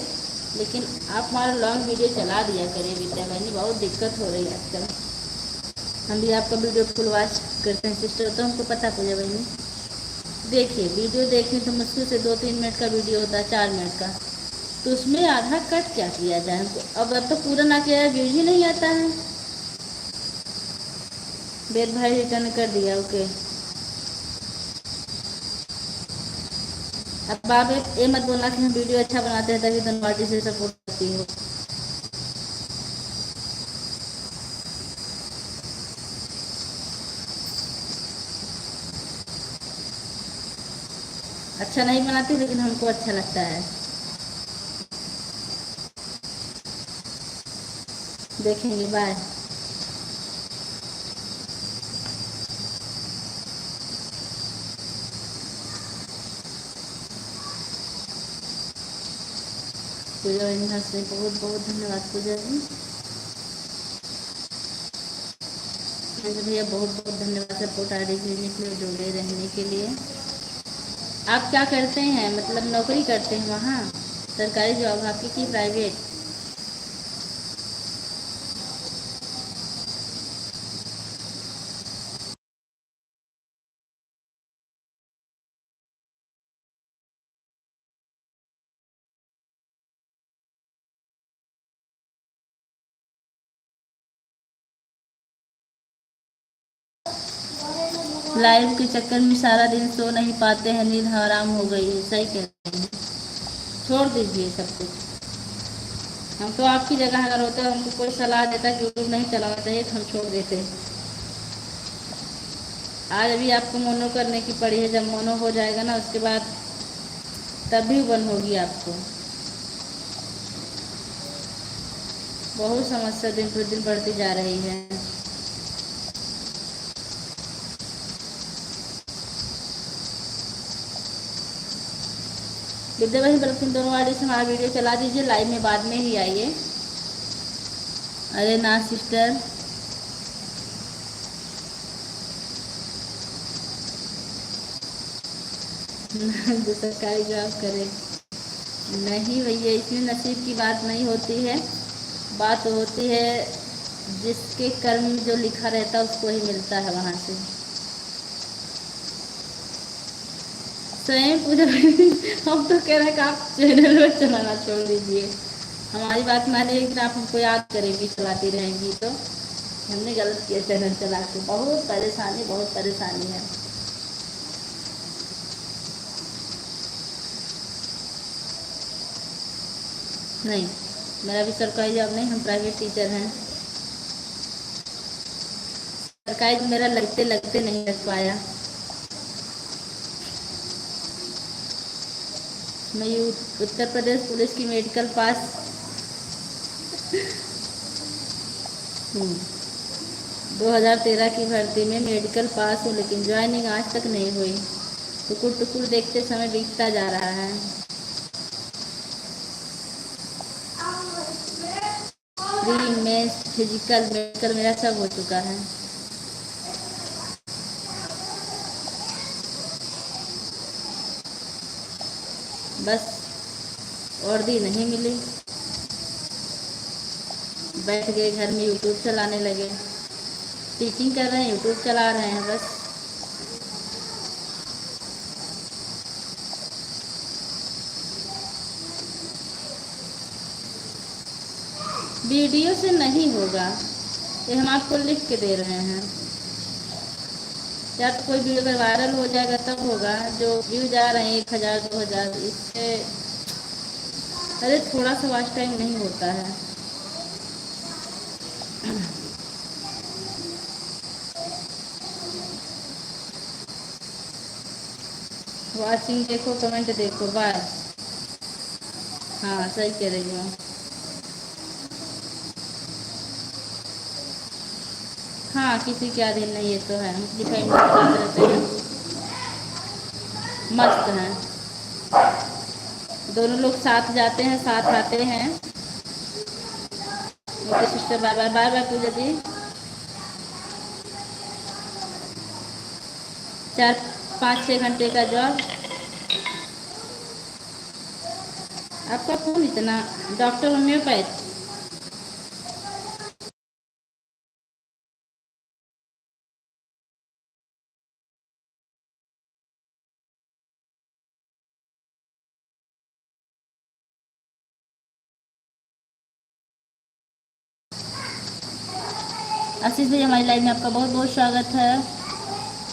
लेकिन आप हमारा लॉन्ग वीडियो चला दिया करें विद्या बहनी, बहुत दिक्कत हो रही है आजकल। हम भी आपका वीडियो फुल वॉच करते हैं सिस्टर, तो हमको पता पूजा बहनी। देखिए वीडियो देखें तो मुश्किल से 2-3 मिनट का वीडियो होता है, 4 मिनट का, तो उसमें आधा कट क्या किया जाए हमको। अब तो पूरा ना किया, व्यूज ही नहीं आता है। वेद भाई रिटर्न कर दिया, ओके। अब आप ये मत बोलना कि हम वीडियो अच्छा बनाते हैं तभी धनवाटी से सपोर्ट करती हो। अच्छा नहीं बनाती, लेकिन हमको अच्छा लगता है। देखेंगे। बाय। पूजा इंद्र से बहुत बहुत धन्यवाद पूजा जी। भैया बहुत बहुत धन्यवाद सपोर्ट आईडी भेजने के लिए, जुड़े रहने के लिए। आप क्या करते हैं, मतलब नौकरी करते हैं वहाँ, सरकारी जॉब आपकी की प्राइवेट? लाइव के चक्कर में सारा दिन सो नहीं पाते हैं, नींद हराम हो गई है। सही कह रहे हैं, छोड़ दीजिए सब कुछ। हम तो आपकी जगह अगर होते, हमको कोई सलाह देता कि यूट्यूब नहीं चलाना चाहिए तो हम छोड़ देते। आज अभी आपको मोनो करने की पड़ी है, जब मोनो हो जाएगा ना उसके बाद तभी बन होगी आपको। बहुत समस्या दिन प्रतिदिन बढ़ती जा रही है। विद्या भाई बल्कि दोनों आईडी से हमारा वीडियो चला दीजिए, लाइव में बाद में ही आइए। अरे ना सिस्टर, जो सरकारी जॉब करे। नहीं भैया, इसमें नसीब की बात नहीं होती है, बात होती है जिसके कर्म में जो लिखा रहता है उसको ही मिलता है वहाँ से। स्वयं पूजा हम तो कह रहे हैं कि आप चैनल में चलाना छोड़ दीजिए। हमारी बात मानिए, लेकिन आप हमको याद करेंगी, चलाती रहेंगी तो। हमने गलत किया चैनल चला के, बहुत परेशानी, बहुत परेशानी है। नहीं, मेरा भी सरकारी जॉब नहीं, हम प्राइवेट टीचर हैं। सरकारी मेरा लगते लगते नहीं लग पाया। मैं उत्तर प्रदेश पुलिस की मेडिकल पास हूँ। 2013 की भर्ती में मेडिकल पास हूँ, लेकिन ज्वाइनिंग आज तक नहीं हुई। टुकुर टुकुर देखते समय बीतता जा रहा है। प्री मेंस फिजिकल मेडिकल मेरा सब हो चुका है। बस वर्दी नहीं मिली, बैठ गए घर में, यूट्यूब चलाने लगे। टीचिंग कर रहे हैं, यूट्यूब चला रहे हैं बस। वीडियो से नहीं होगा, ये हम आपको लिख के दे रहे हैं। या तो कोई वीडियो अगर वायरल हो जाएगा तब होगा। जो व्यू जा रहे हैं 1000 2000, इससे अरे थोड़ा सा वॉच टाइम नहीं होता है। वॉचिंग देखो, कमेंट देखो, बाय। हाँ सही कह रही हूँ। हाँ, किसी के अधीन नहीं, ये तो है, हम अपनी फैमिली के साथ रहते हैं, मस्त हैं। दोनों लोग साथ जाते हैं, साथ आते हैं। Okay sister, bye bye. Bye bye Pooja ji. 4-5-6 घंटे का जॉब। आपका कौन इतना डॉक्टर होम्योपैथ? आशीष भाई, हमारी लाइव में आपका बहुत बहुत स्वागत है।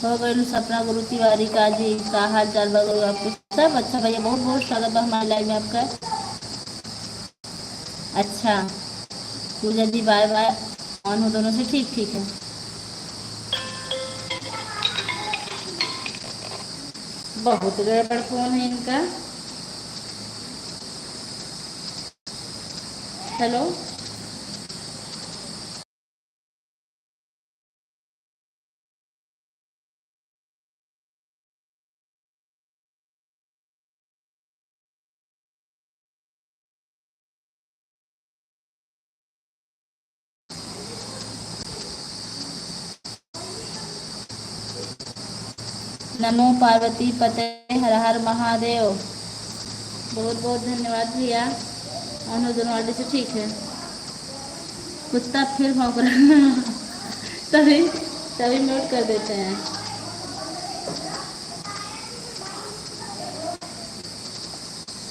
हो गई सपना गुरु तिवारी का जी का हाल चाल बगैर आपको सब अच्छा भैया, बहुत बहुत स्वागत है हमारी लाइव में आपका। अच्छा पूजा जी, बाय बाय। ऑन हो दोनों से, ठीक ठीक है। बहुत गड़बड़ फोन है इनका। हेलो, नमो पार्वती पते, हर हर महादेव। बहुत बहुत धन्यवाद भैया। अनु दोनों से ठीक है। कुत्ता फिर भौंक रहा तभी तभी म्यूट कर देते हैं।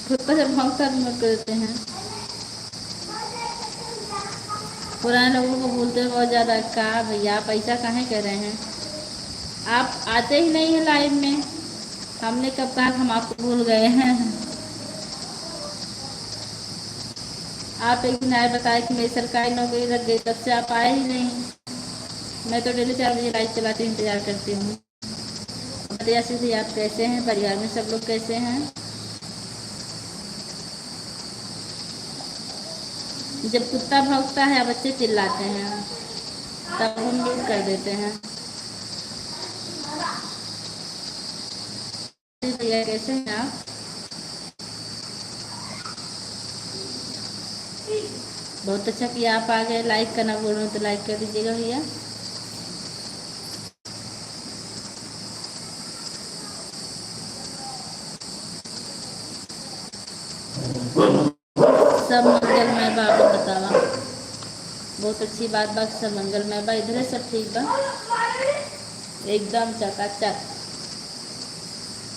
कुत्ता जब भौंकता है म्यूट कर देते हैं। पुराने लोगों को भूलते हैं बहुत ज़्यादा। कहा भैया आप ऐसा काहे कह रहे हैं? आप आते ही नहीं हैं लाइव में। हमने कब कहा हम आपको भूल गए हैं? आप एक दिन आए बताए कि मेरी सरकारी नौकरी लग गई, तब से आप आए ही नहीं। मैं तो डेली 4 बजे लाइव चलाती हूँ, इंतजार करती हूँ। बताइए आशीष आप कैसे हैं? परिवार में सब लोग कैसे हैं? जब कुत्ता भौंकता है बच्चे चिल्लाते हैं तब हम म्यूट कर देते हैं। भैया कैसे हैं आप? बहुत अच्छा कि आप आ गए। लाइक करना बोल रहे हो तो लाइक कर दीजिएगा भैया। सब मंगलमय बा, आप बतावा। बहुत अच्छी बात बा, सब मंगलमय बा। इधर सब ठीक बा, एकदम चकाचक।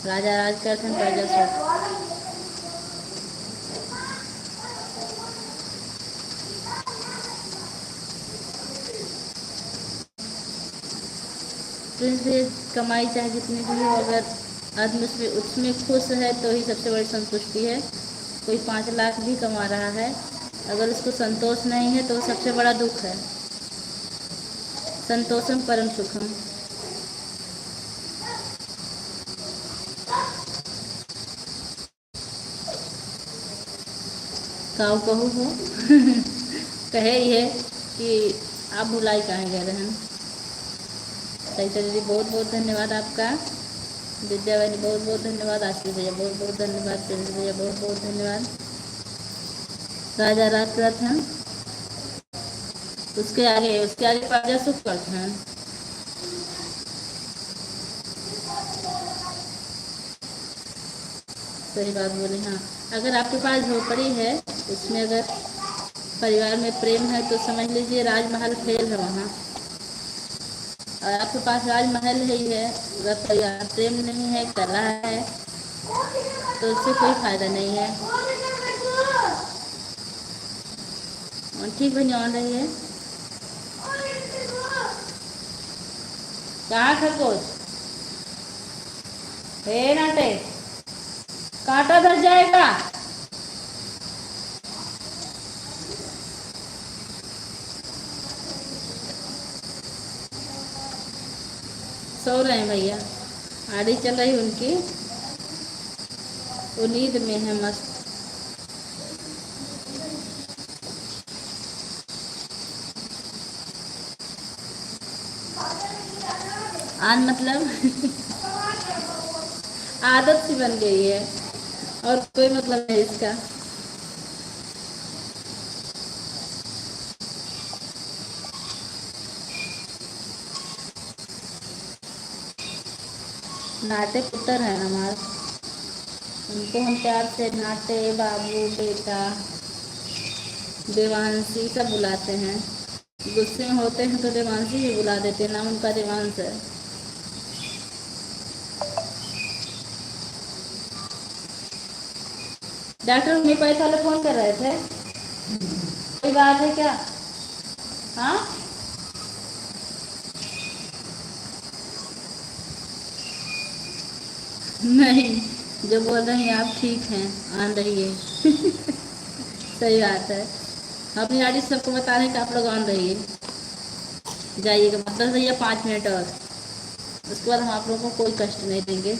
राजा राज करते हैं प्रजा सुख। तो कमाई चाहे जितनी भी हो, अगर आदमी उसमें खुश है तो ही सबसे बड़ी संतुष्टि है। कोई 5 लाख भी कमा रहा है, अगर उसको संतोष नहीं है तो सबसे बड़ा दुख है। संतोषम परम सुखम। काऊ कहू हो कहे ये कि आप भुलाई कहाँ गए रहन। सहिता दीदी बहुत बहुत धन्यवाद आपका। विद्या बहनी बहुत बहुत धन्यवाद। आशीष भैया बहुत बहुत धन्यवाद। चंद्र भैया बहुत बहुत धन्यवाद। राजा रात हैं, उसके आगे प्रजा सुख करते हैं। सही बात बोली। हाँ, अगर आपके पास झोपड़ी है, उसमें अगर परिवार में प्रेम है तो समझ लीजिए राजमहल फेल है वहाँ। और आपके पास राजमहल ही है, अगर परिवार प्रेम नहीं है, कला है, तो उससे कोई फायदा नहीं है। ठीक बनी ऑन रही है। कहाँ खरगोश? हे नाटे, कांटा धर जाएगा। सो रहे हैं भैया, आड़ी चल रही उनकी, वो नींद में है मस्त। आज मतलब आदत सी बन गई है और कोई मतलब नहीं इसका। नाटे पुत्र है हमारे, उनको हम प्यार से नाटे बाबू बेटा देवांशी सब बुलाते हैं। गुस्से में होते हैं तो देवांशी ही बुला देते हैं, नाम उनका देवांश है। डॉक्टर मम्मी पैसा वाले फोन कर रहे थे, कोई बात है क्या? हाँ, नहीं, जो बोल रहे हैं आप ठीक हैं, आन रहिए सही बात है। अपनी गाड़ी सबको बता रहे हैं कि आप लोग ऑन रहिए, जाइएगा मतलब भैया 5 मिनट और, उसके बाद हम आप लोगों को कोई कष्ट नहीं देंगे।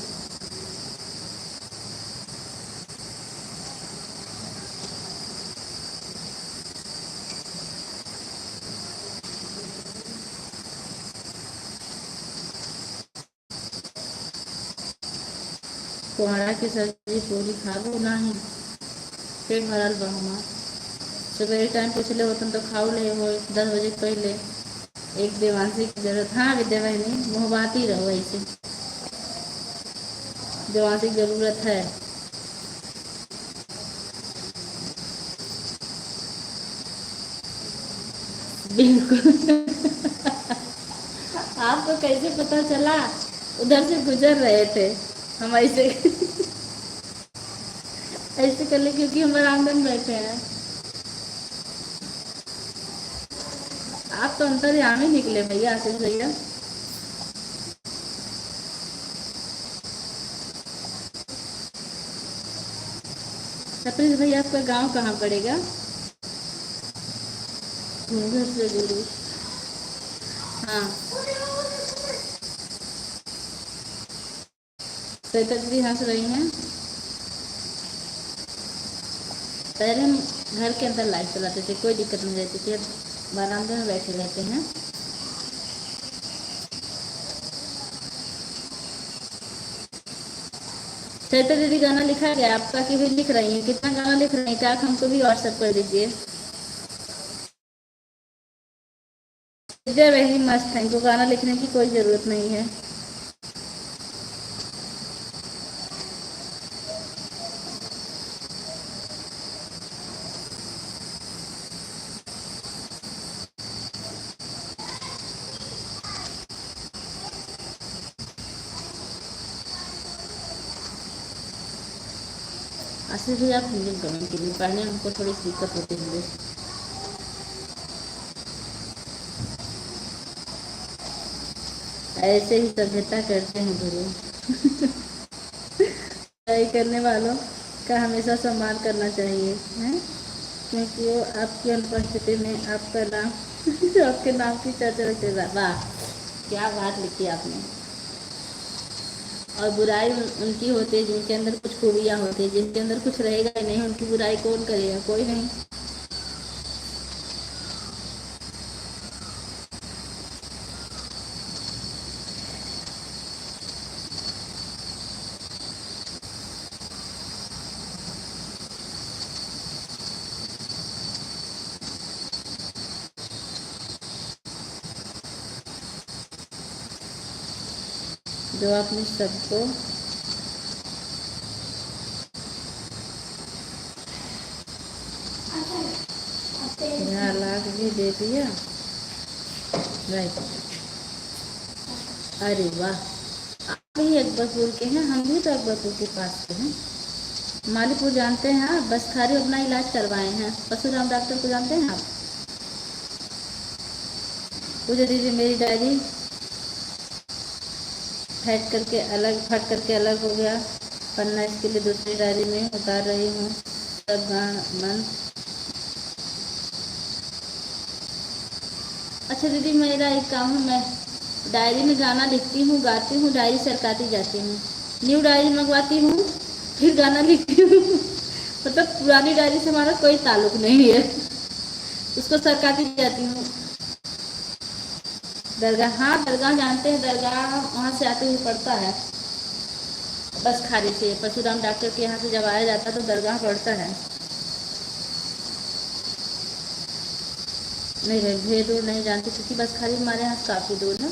कोहड़ा की सब्जी पूरी खा लो नहीं, पेट भरल बा हमार। सुबह टाइम पूछले होतन तो खाऊ ले हो 10 बजे पहले। एक देवांशी की जरूरत। हाँ विद्या बहनी, मुँह बात ही रहो ऐसे। जो आंशिक ज़रूरत है। बिल्कुल। आपको कैसे पता चला? उधर से गुजर रहे थे हम, ऐसे ऐसे कर ले क्योंकि हम बरामदे में बैठे हैं। आप तो अंतर्यामी निकले भैया, आशीष भैया। सप्रीत भैया आपका गांव कहाँ पड़ेगा? घूंघर से गुरु। हाँ, श्वेता दीदी हंस रही हैं। पहले हम घर के अंदर लाइट चलाते थे, कोई दिक्कत नहीं रहती थी। अब बरामदे में बैठे रहते हैं। श्वेता दीदी गाना लिखा गया आपका कि भी लिख रही हैं? कितना गाना लिख रही हैं? क्या आप हमको भी व्हाट्सएप कर दीजिए। विजय वही मस्त है, इनको गाना लिखने की कोई ज़रूरत नहीं है। आशीष भैया आप हिंदी में कमेंट कीजिए, पढ़ने में हमको थोड़ी सी दिक्कत होती है। ऐसे ही सभ्यता करते हैं गुरु। पढ़ाई करने वालों का हमेशा सम्मान करना चाहिए, हैं? क्योंकि वो आपकी अनुपस्थिति में आपका नाम आपके नाम की चर्चा रखते। वाह, क्या बात लिखी आपने। और बुराई उनकी होती है जिनके अंदर कुछ खूबियाँ होती है। जिनके अंदर कुछ रहेगा ही नहीं, उनकी बुराई कौन करेगा? कोई नहीं। जो आपने सबको लाख भी दे दिया। राइट। अरे वाह, आप भी अकबरपुर के हैं, हम भी तो अकबरपुर के पास के हैं। मालीपुर जानते हैं आप? बस खारी अपना इलाज करवाए हैं। परशुराम डॉक्टर को जानते हैं आप? पूजा दीजिए मेरी डायरी फट करके अलग हो गया पन्ना, इसके लिए दूसरी डायरी में उतार रही हूँ सब गान मन। अच्छा दीदी, मेरा एक काम है, मैं डायरी में गाना लिखती हूँ, गाती हूँ, डायरी सरकाती जाती हूँ, न्यू डायरी मंगवाती हूँ, फिर गाना लिखती हूँ। मतलब पुरानी डायरी से हमारा कोई ताल्लुक नहीं है, उसको सरकाती जाती हूँ। दरगाह, हाँ दरगाह जानते हैं, दरगाह वहाँ से आते हुए पड़ता है। बस खारी से परशुराम डॉक्टर के यहाँ से जब आया जाता है तो दरगाह पड़ता है। नहीं भाई, ढेर दूर नहीं जानती क्योंकि बस खाली हमारे यहाँ से काफ़ी दूर है।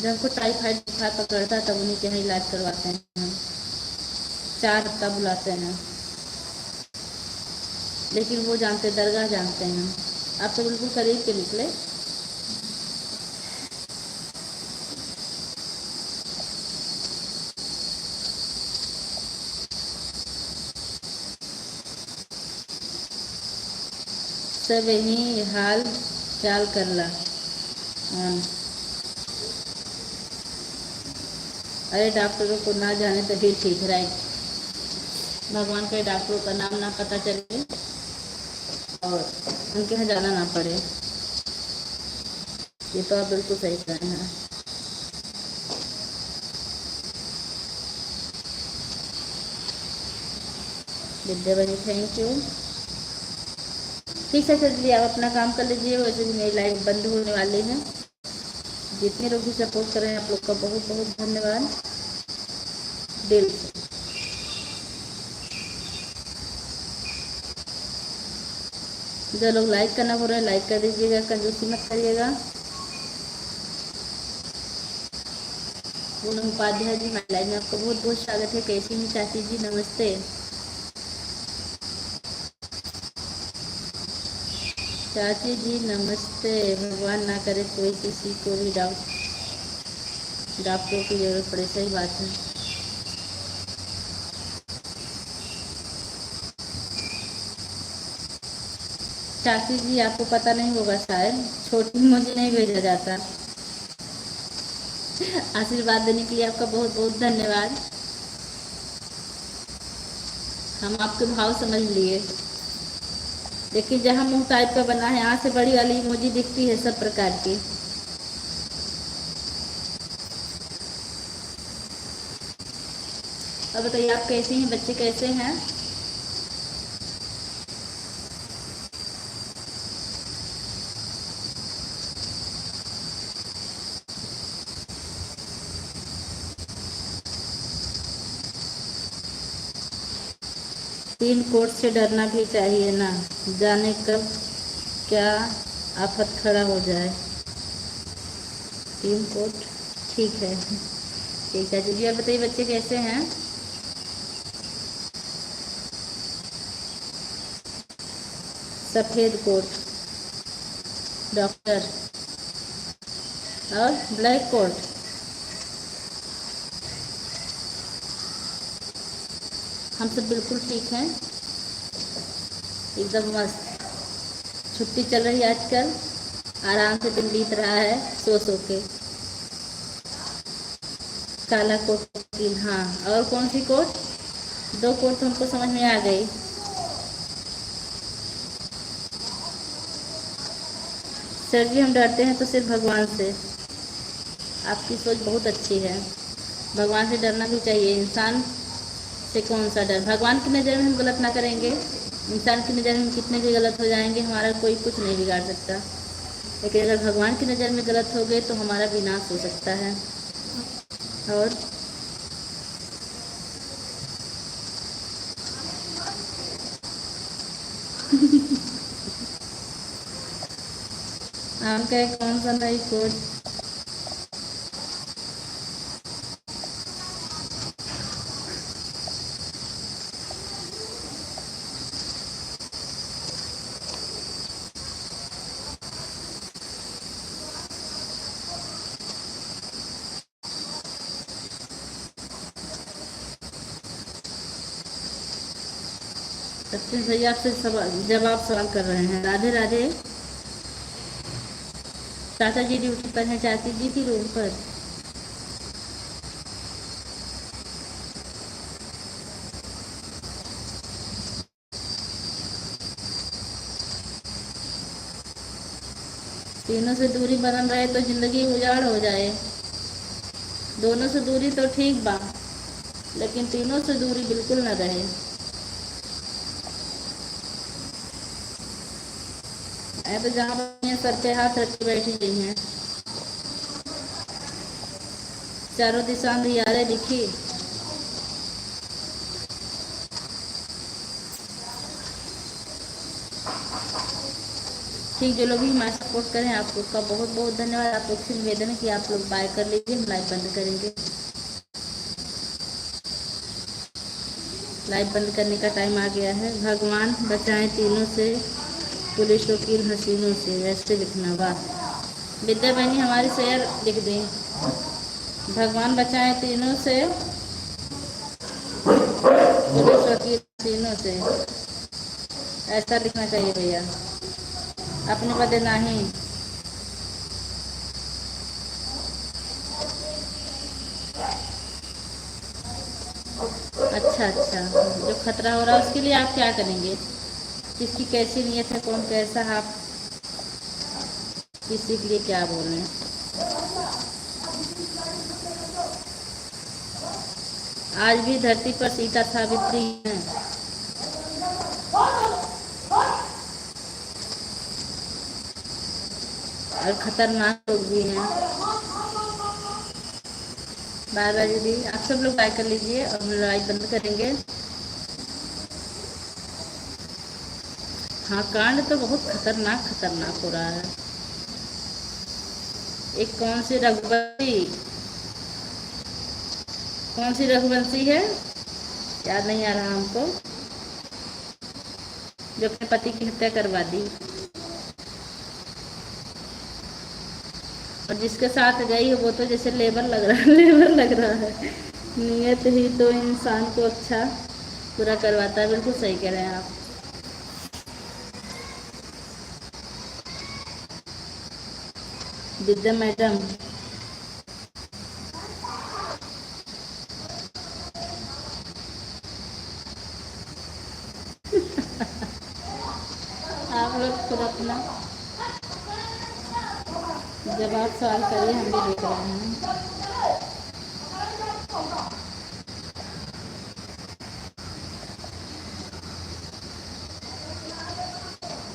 जब हमको टाइफाइड बुखार पकड़ता है तब उन्हीं के यहाँ इलाज करवाते हैं हम। 4 हफ्ता बुलाते हैं, लेकिन वो जानते, दरगाह जानते हैं। आप तो बिल्कुल करीब के निकले। सब यही हाल चाल कर ला। अरे डॉक्टरों को ना जाने तो फिर ठीक रहे, भगवान के डॉक्टरों का नाम ना पता चले और उनके यहाँ जाना ना पड़े। ये तो आप बिल्कुल सही कह रहे हैं। विद्या बनी, थैंक यू। ठीक है चलिए, आप अपना काम कर लीजिए। वैसे भी मेरी लाइफ बंद होने वाली है। जितने लोग भी सपोर्ट कर रहे हैं आप लोग का बहुत बहुत धन्यवाद दिल से। जो लोग लाइक करना भूल रहे हैं लाइक कर दीजिएगा, कंजूसी मत करिएगा। पूनम उपाध्याय जी हमारे लाइव में आपका बहुत बहुत स्वागत है। कैसी हैं चाची जी? नमस्ते। चाची जी नमस्ते। भगवान ना करे कोई किसी को भी डॉक्टरों की जरूरत पड़े। सही बात है। चाची जी आपको पता नहीं होगा शायद, छोटी मुझे नहीं भेजा जाता। आशीर्वाद देने के लिए आपका बहुत बहुत धन्यवाद। हम आपके भाव समझ लिए। देखिए जहाँ मुंह टाइप का बना है, यहाँ से बड़ी वाली इमोजी दिखती है सब प्रकार की। अब बताइए आप कैसे हैं, बच्चे कैसे हैं? तीन कोट से डरना भी चाहिए ना, जाने कब क्या आफत खड़ा हो जाए। तीन कोट ठीक है। ठीक है जी। और बताइए बच्चे कैसे हैं? सफ़ेद कोट डॉक्टर और ब्लैक कोट। हम सब बिल्कुल ठीक हैं, एकदम मस्त। छुट्टी चल रही है आजकल, आराम से दिन बीत रहा है सो सो के। काला कोट की, हाँ। और कौन सी कोट? दो कोट तो हमको समझ में आ गई। सर जी हम डरते हैं तो सिर्फ भगवान से। आपकी सोच बहुत अच्छी है। भगवान से डरना भी चाहिए। इंसान से कौन सा डर? भगवान की नज़र में हम गलत ना करेंगे, इंसान की नज़र में हम कितने भी गलत हो जाएंगे, हमारा कोई कुछ नहीं बिगाड़ सकता। लेकिन अगर भगवान की नज़र में गलत हो गए तो हमारा विनाश हो सकता है। और आम का कौन सा नई कोट? सचिन भैया आपसे जवाब सवाल कर रहे हैं। राधे राधे। चाचा जी ड्यूटी पर हैं, चाची जी थी रूम पर। तीनों से दूरी बनल रहे तो जिंदगी उजाड़ हो जाए। दोनों से दूरी तो ठीक बा, लेकिन तीनों से दूरी बिल्कुल न रहे। ऐ तो जहाँ सर पे हाथ रख के बैठी गई हैं, चारों दिशा अंधियारे दिखी। ठीक, जो लोग भी हमारे सपोर्ट करें आप लोग का बहुत बहुत धन्यवाद। आप लोग से निवेदन है कि आप लोग बाय कर लीजिए, हम लाइव बंद करेंगे। लाइव बंद करने का टाइम आ गया है। भगवान बचाएं तीनों से, पुलिस वकील हसीनों से। ऐसे लिखना, वाह। विद्या बहनी हमारी शेयर लिख दें। भगवान बचाएं तीनों से, पुलिस वकील हसीनों से। ऐसा लिखना चाहिए भैया, अपने बदे नहीं। अच्छा अच्छा, जो खतरा हो रहा है उसके लिए आप क्या करेंगे? किसकी कैसी नीयत है, कौन कैसा, आप किसी के लिए क्या बोल रहे हैं? आज भी धरती पर सीता सावित्री हैं, और खतरनाक लोग भी हैं। बाय बाय दीदी, आप सब लोग बाय कर लीजिए और हम लाइव बंद करेंगे। हाँ, कांड तो बहुत खतरनाक खतरनाक हो रहा है। एक कौन सी रघुपति कौन सी रघुवंशी है, याद नहीं आ रहा हमको, जो अपने पति की हत्या करवा दी। और जिसके साथ गई है वो तो जैसे लेबर लग रहा है लेबर लग रहा है। नियत ही तो इंसान को अच्छा पूरा करवाता है। बिल्कुल सही कह रहे हैं आप। विद्या मैडम, आप लोग खुद अपना जवाब सवाल करिए, हम भी देख रहे हैं।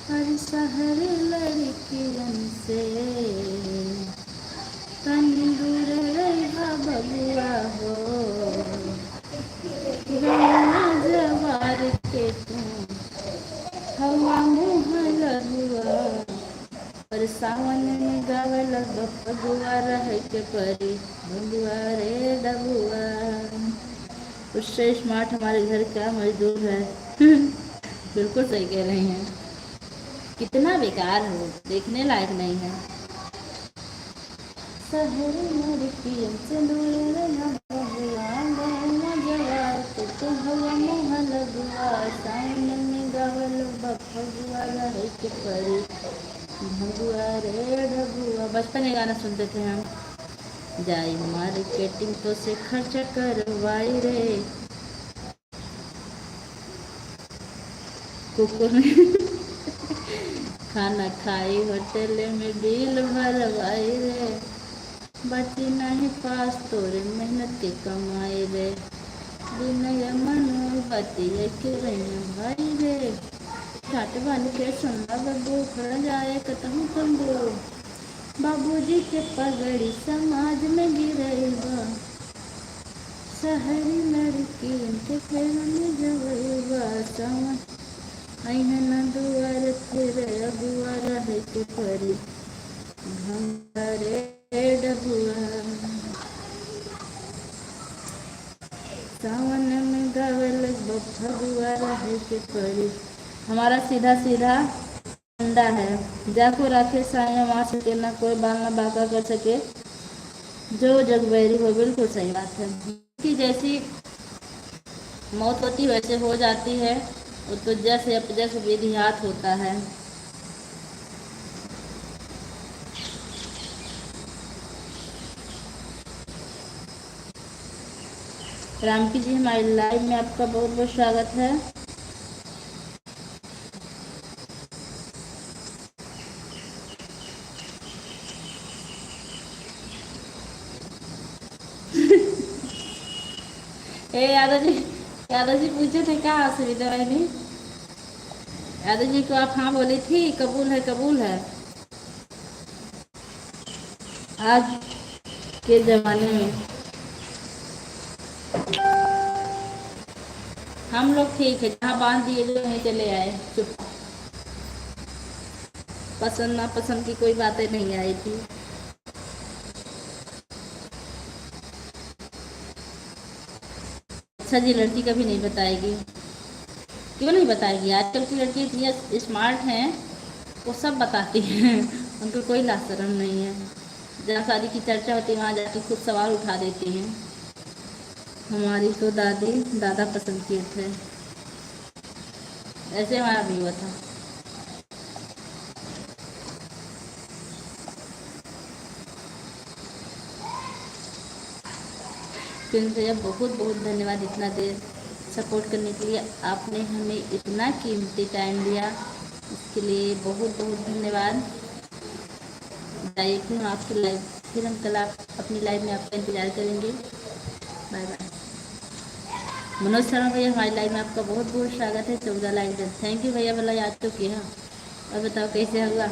हर शहर लड़कियन से तनी दूर रहा बबुआ हो, गौना जवार के तू हवा मुँह लहुआ, पर सावन में गावल बबुआ रह के परी बबुआ रे डबुआ। उससे स्मार्ट हमारे घर का मजदूर है। बिल्कुल सही कह रही हैं। कितना बेकार हो, देखने लायक नहीं है। शहरी लड़कियन से दूर रहना बबुआ, गौना जवार के तू हवा मुँह लहुआ, सावन में गावल बबुआ रह के परी भगुआ रे ढगुआ। बचपन में गाना सुनते थे हम। जाई मार्केटिंग तो से खर्च करवाई रे कुकुर खाना खाई होटल में बिल भरवाई रे, बची नहीं पास तोरे मेहनत के कमाई रे, विनय मनो बतिया के भाई रे, घाट बन के सुनना बबू खड़ जाए कतहु तंबू, बाबूजी के पगड़ी समाज में गिरेगा, शहरी लड़की के फेर में जवेगा, समझ अहन दुआर तेरे अगुआ रह के परी भंगारे डबुआ, सावन में गावल भगुआ रह के परी। हमारा सीधा सीधा अंडा है, जाको राखे साया मार सके ना कोई बाल ना बाका कर सके जो जग बैरी हो। बिल्कुल सही बात है कि जैसी मौत होती वैसे हो जाती है, वो तो जैसे अपजस विधियात होता है। रामकी जी, हमारी लाइव में आपका बहुत बहुत स्वागत है। यादव जी, यादव जी पूछे थे क्या असुविधा है नहीं, यादव जी को आप हाँ बोली थी, कबूल है कबूल है। आज के ज़माने में हम लोग ठीक है, जहाँ बांध दिए जो वहीं चले आए चुप। पसंद नापसंद की कोई बातें नहीं आई थी। अच्छा जी, लड़की कभी नहीं बताएगी, क्यों नहीं बताएगी? आजकल की लड़की इतनी स्मार्ट हैं, वो सब बताती हैं। उनको कोई लाज शर्म नहीं है। जहाँ शादी की चर्चा होती है वहाँ जाके खुद सवाल उठा देती हैं। हमारी तो दादी दादा पसंद किए थे, ऐसे हमारा भी हुआ था। फिर भैया बहुत बहुत धन्यवाद इतना देर सपोर्ट करने के लिए। आपने हमें इतना कीमती टाइम दिया, इसके लिए बहुत बहुत धन्यवाद। देखती हूँ आपकी लाइव, फिर हम कल आप अपनी लाइव में आपका इंतज़ार करेंगे। Bye bye. मनोज शर्मा भैया, हमारी लाइव में आपका बहुत बहुत स्वागत है। 14 लाइक दे, थैंक यू भैया, भला याद तो किया। और बताओ कैसे होगा?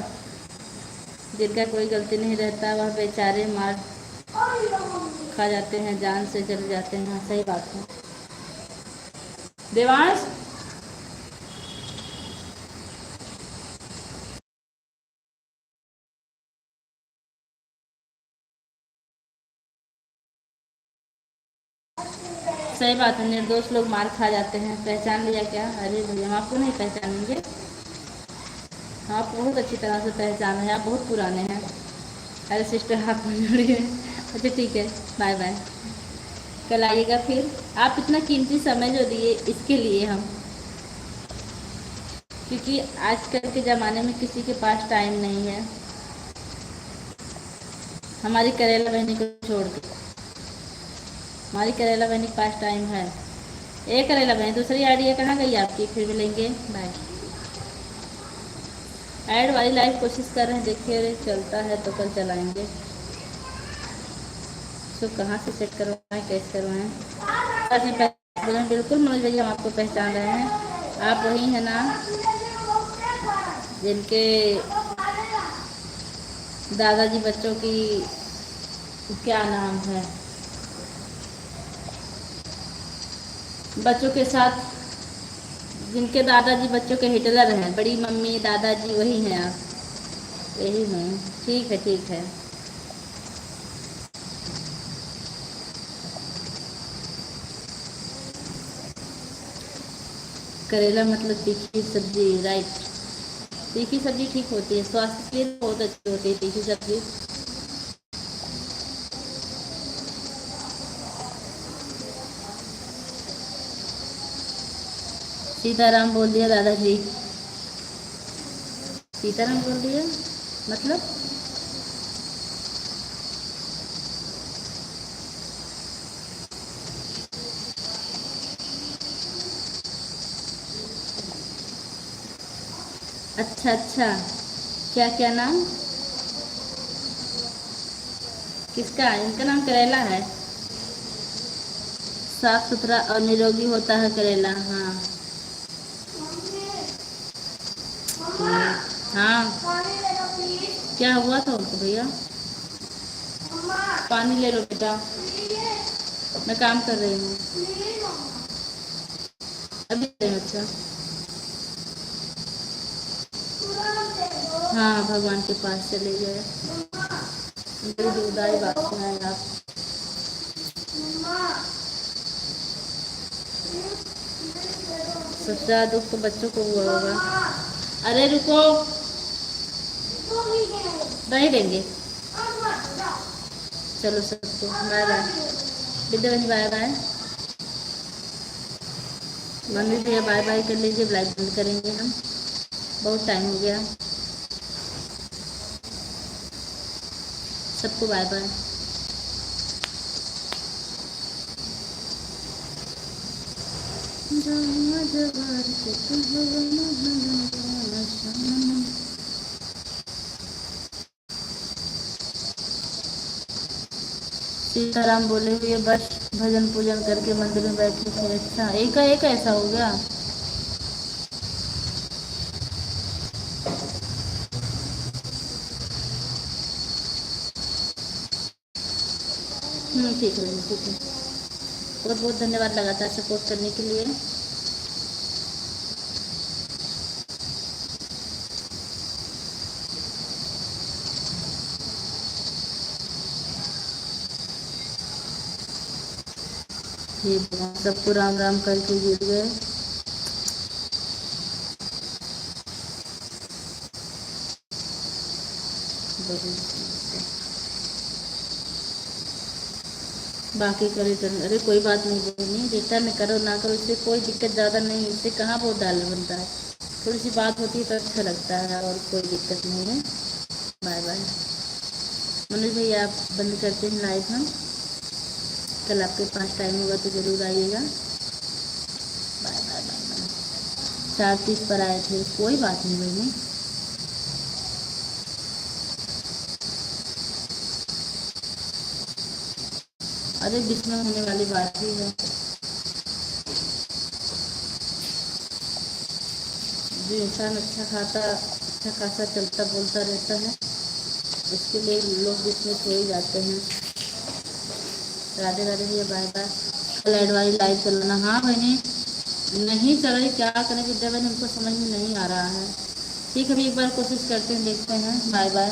जिनका कोई गलती नहीं रहता वह बेचारे मार खा जाते हैं, जान से चले जाते हैं। हाँ सही बात है। देवांश, सही बात है, निर्दोष लोग मार खा जाते हैं। पहचान लिया क्या? अरे भैया हम आपको नहीं पहचानेंगे, आप बहुत अच्छी तरह से पहचान हैं, आप बहुत पुराने हैं। अरे सिस्टर आप जुड़िए। अच्छा ठीक है, बाय बाय। कल आइएगा फिर। आप इतना कीमती समय जो दिए इसके लिए हम, क्योंकि आजकल के ज़माने में किसी के पास टाइम नहीं है, हमारी करेला बहनी को छोड़ के। हमारी करेला बहनी के पास टाइम है। एक करेला बहनी, दूसरी आइडिया कहाँ गई आपकी? फिर मिलेंगे, बाय। ऐड वाली लाइव कोशिश कर रहे हैं, देखिए चलता है तो कल चलाएंगे। तो कहाँ से सेट करवाएं, कैसे करवाएं? बिल्कुल मनोज भैया हम आपको पहचान रहे हैं, आप वही हैं ना जिनके दादाजी बच्चों की, क्या नाम है, बच्चों के साथ, जिनके दादाजी बच्चों के हिटलर हैं, बड़ी मम्मी दादाजी वही हैं आप? यही हैं, ठीक है ठीक है। करेला मतलब तीखी सब्जी, राइट। तीखी सब्जी ठीक होती है, स्वास्थ्य के लिए बहुत अच्छी होती है तीखी सब्जी। सीताराम बोल दिया दादाजी, सीताराम बोल दिया मतलब? अच्छा अच्छा, क्या क्या नाम किसका? इनका नाम करेला है। साफ सुथरा और निरोगी होता है करेला, हाँ। हाँ क्या हुआ था उनको भैया? पानी ले लो बेटा, मैं काम कर रही हूँ अभी। अच्छा हाँ, भगवान के पास चले गए। बड़ी दुखदाई बात सुनाए आप। सबसे ज़्यादा दुख तो बच्चों को हुआ होगा। अरे रुको, नहीं देंगे। चलो सबको बाय बाय, विद्या बहनी बाय बाय। मंदिर भैया बाय बाय कर लीजिए, लाइव बंद करेंगे हम, बहुत टाइम हो गया। सबको बाय बाय। सीताराम बोले हुए बस भजन पूजन करके मंदिर में बैठे थे। अच्छा एक ऐसा हो गया। ठीक है ठीक है, बहुत बहुत धन्यवाद लगातार सपोर्ट करने के लिए। सबको राम राम करके जुड़ गए। बाकी का रिटर्न, अरे कोई बात नहीं बहनी, रिटर्न करो ना करो इससे कोई दिक्कत ज़्यादा नहीं, इससे कहाँ बहुत डाल बनता है। थोड़ी सी बात होती है तो अच्छा लगता है, और कोई दिक्कत नहीं है। Bye bye. मनोज भैया आप बंद करते हैं लाइव हम, कल आपके पास टाइम होगा तो ज़रूर आइएगा। Bye bye bye bye. 4:30 पर आए थे, कोई बात नहीं बहनी। अरे बीच में होने वाली बात ही है जो इंसान अच्छा खाता, अच्छा खासा चलता बोलता रहता है, उसके लिए लोग बीच में सो ही जाते हैं। राधे राधे भैया बाय बाय। कल ऐड वाली लाइव चलाना। हाँ बहनी, नहीं चल रही, क्या करें विद्या बहन, हमको समझ में नहीं आ रहा है। ठीक है, अभी एक बार कोशिश करते हैं, देखते हैं। Bye bye.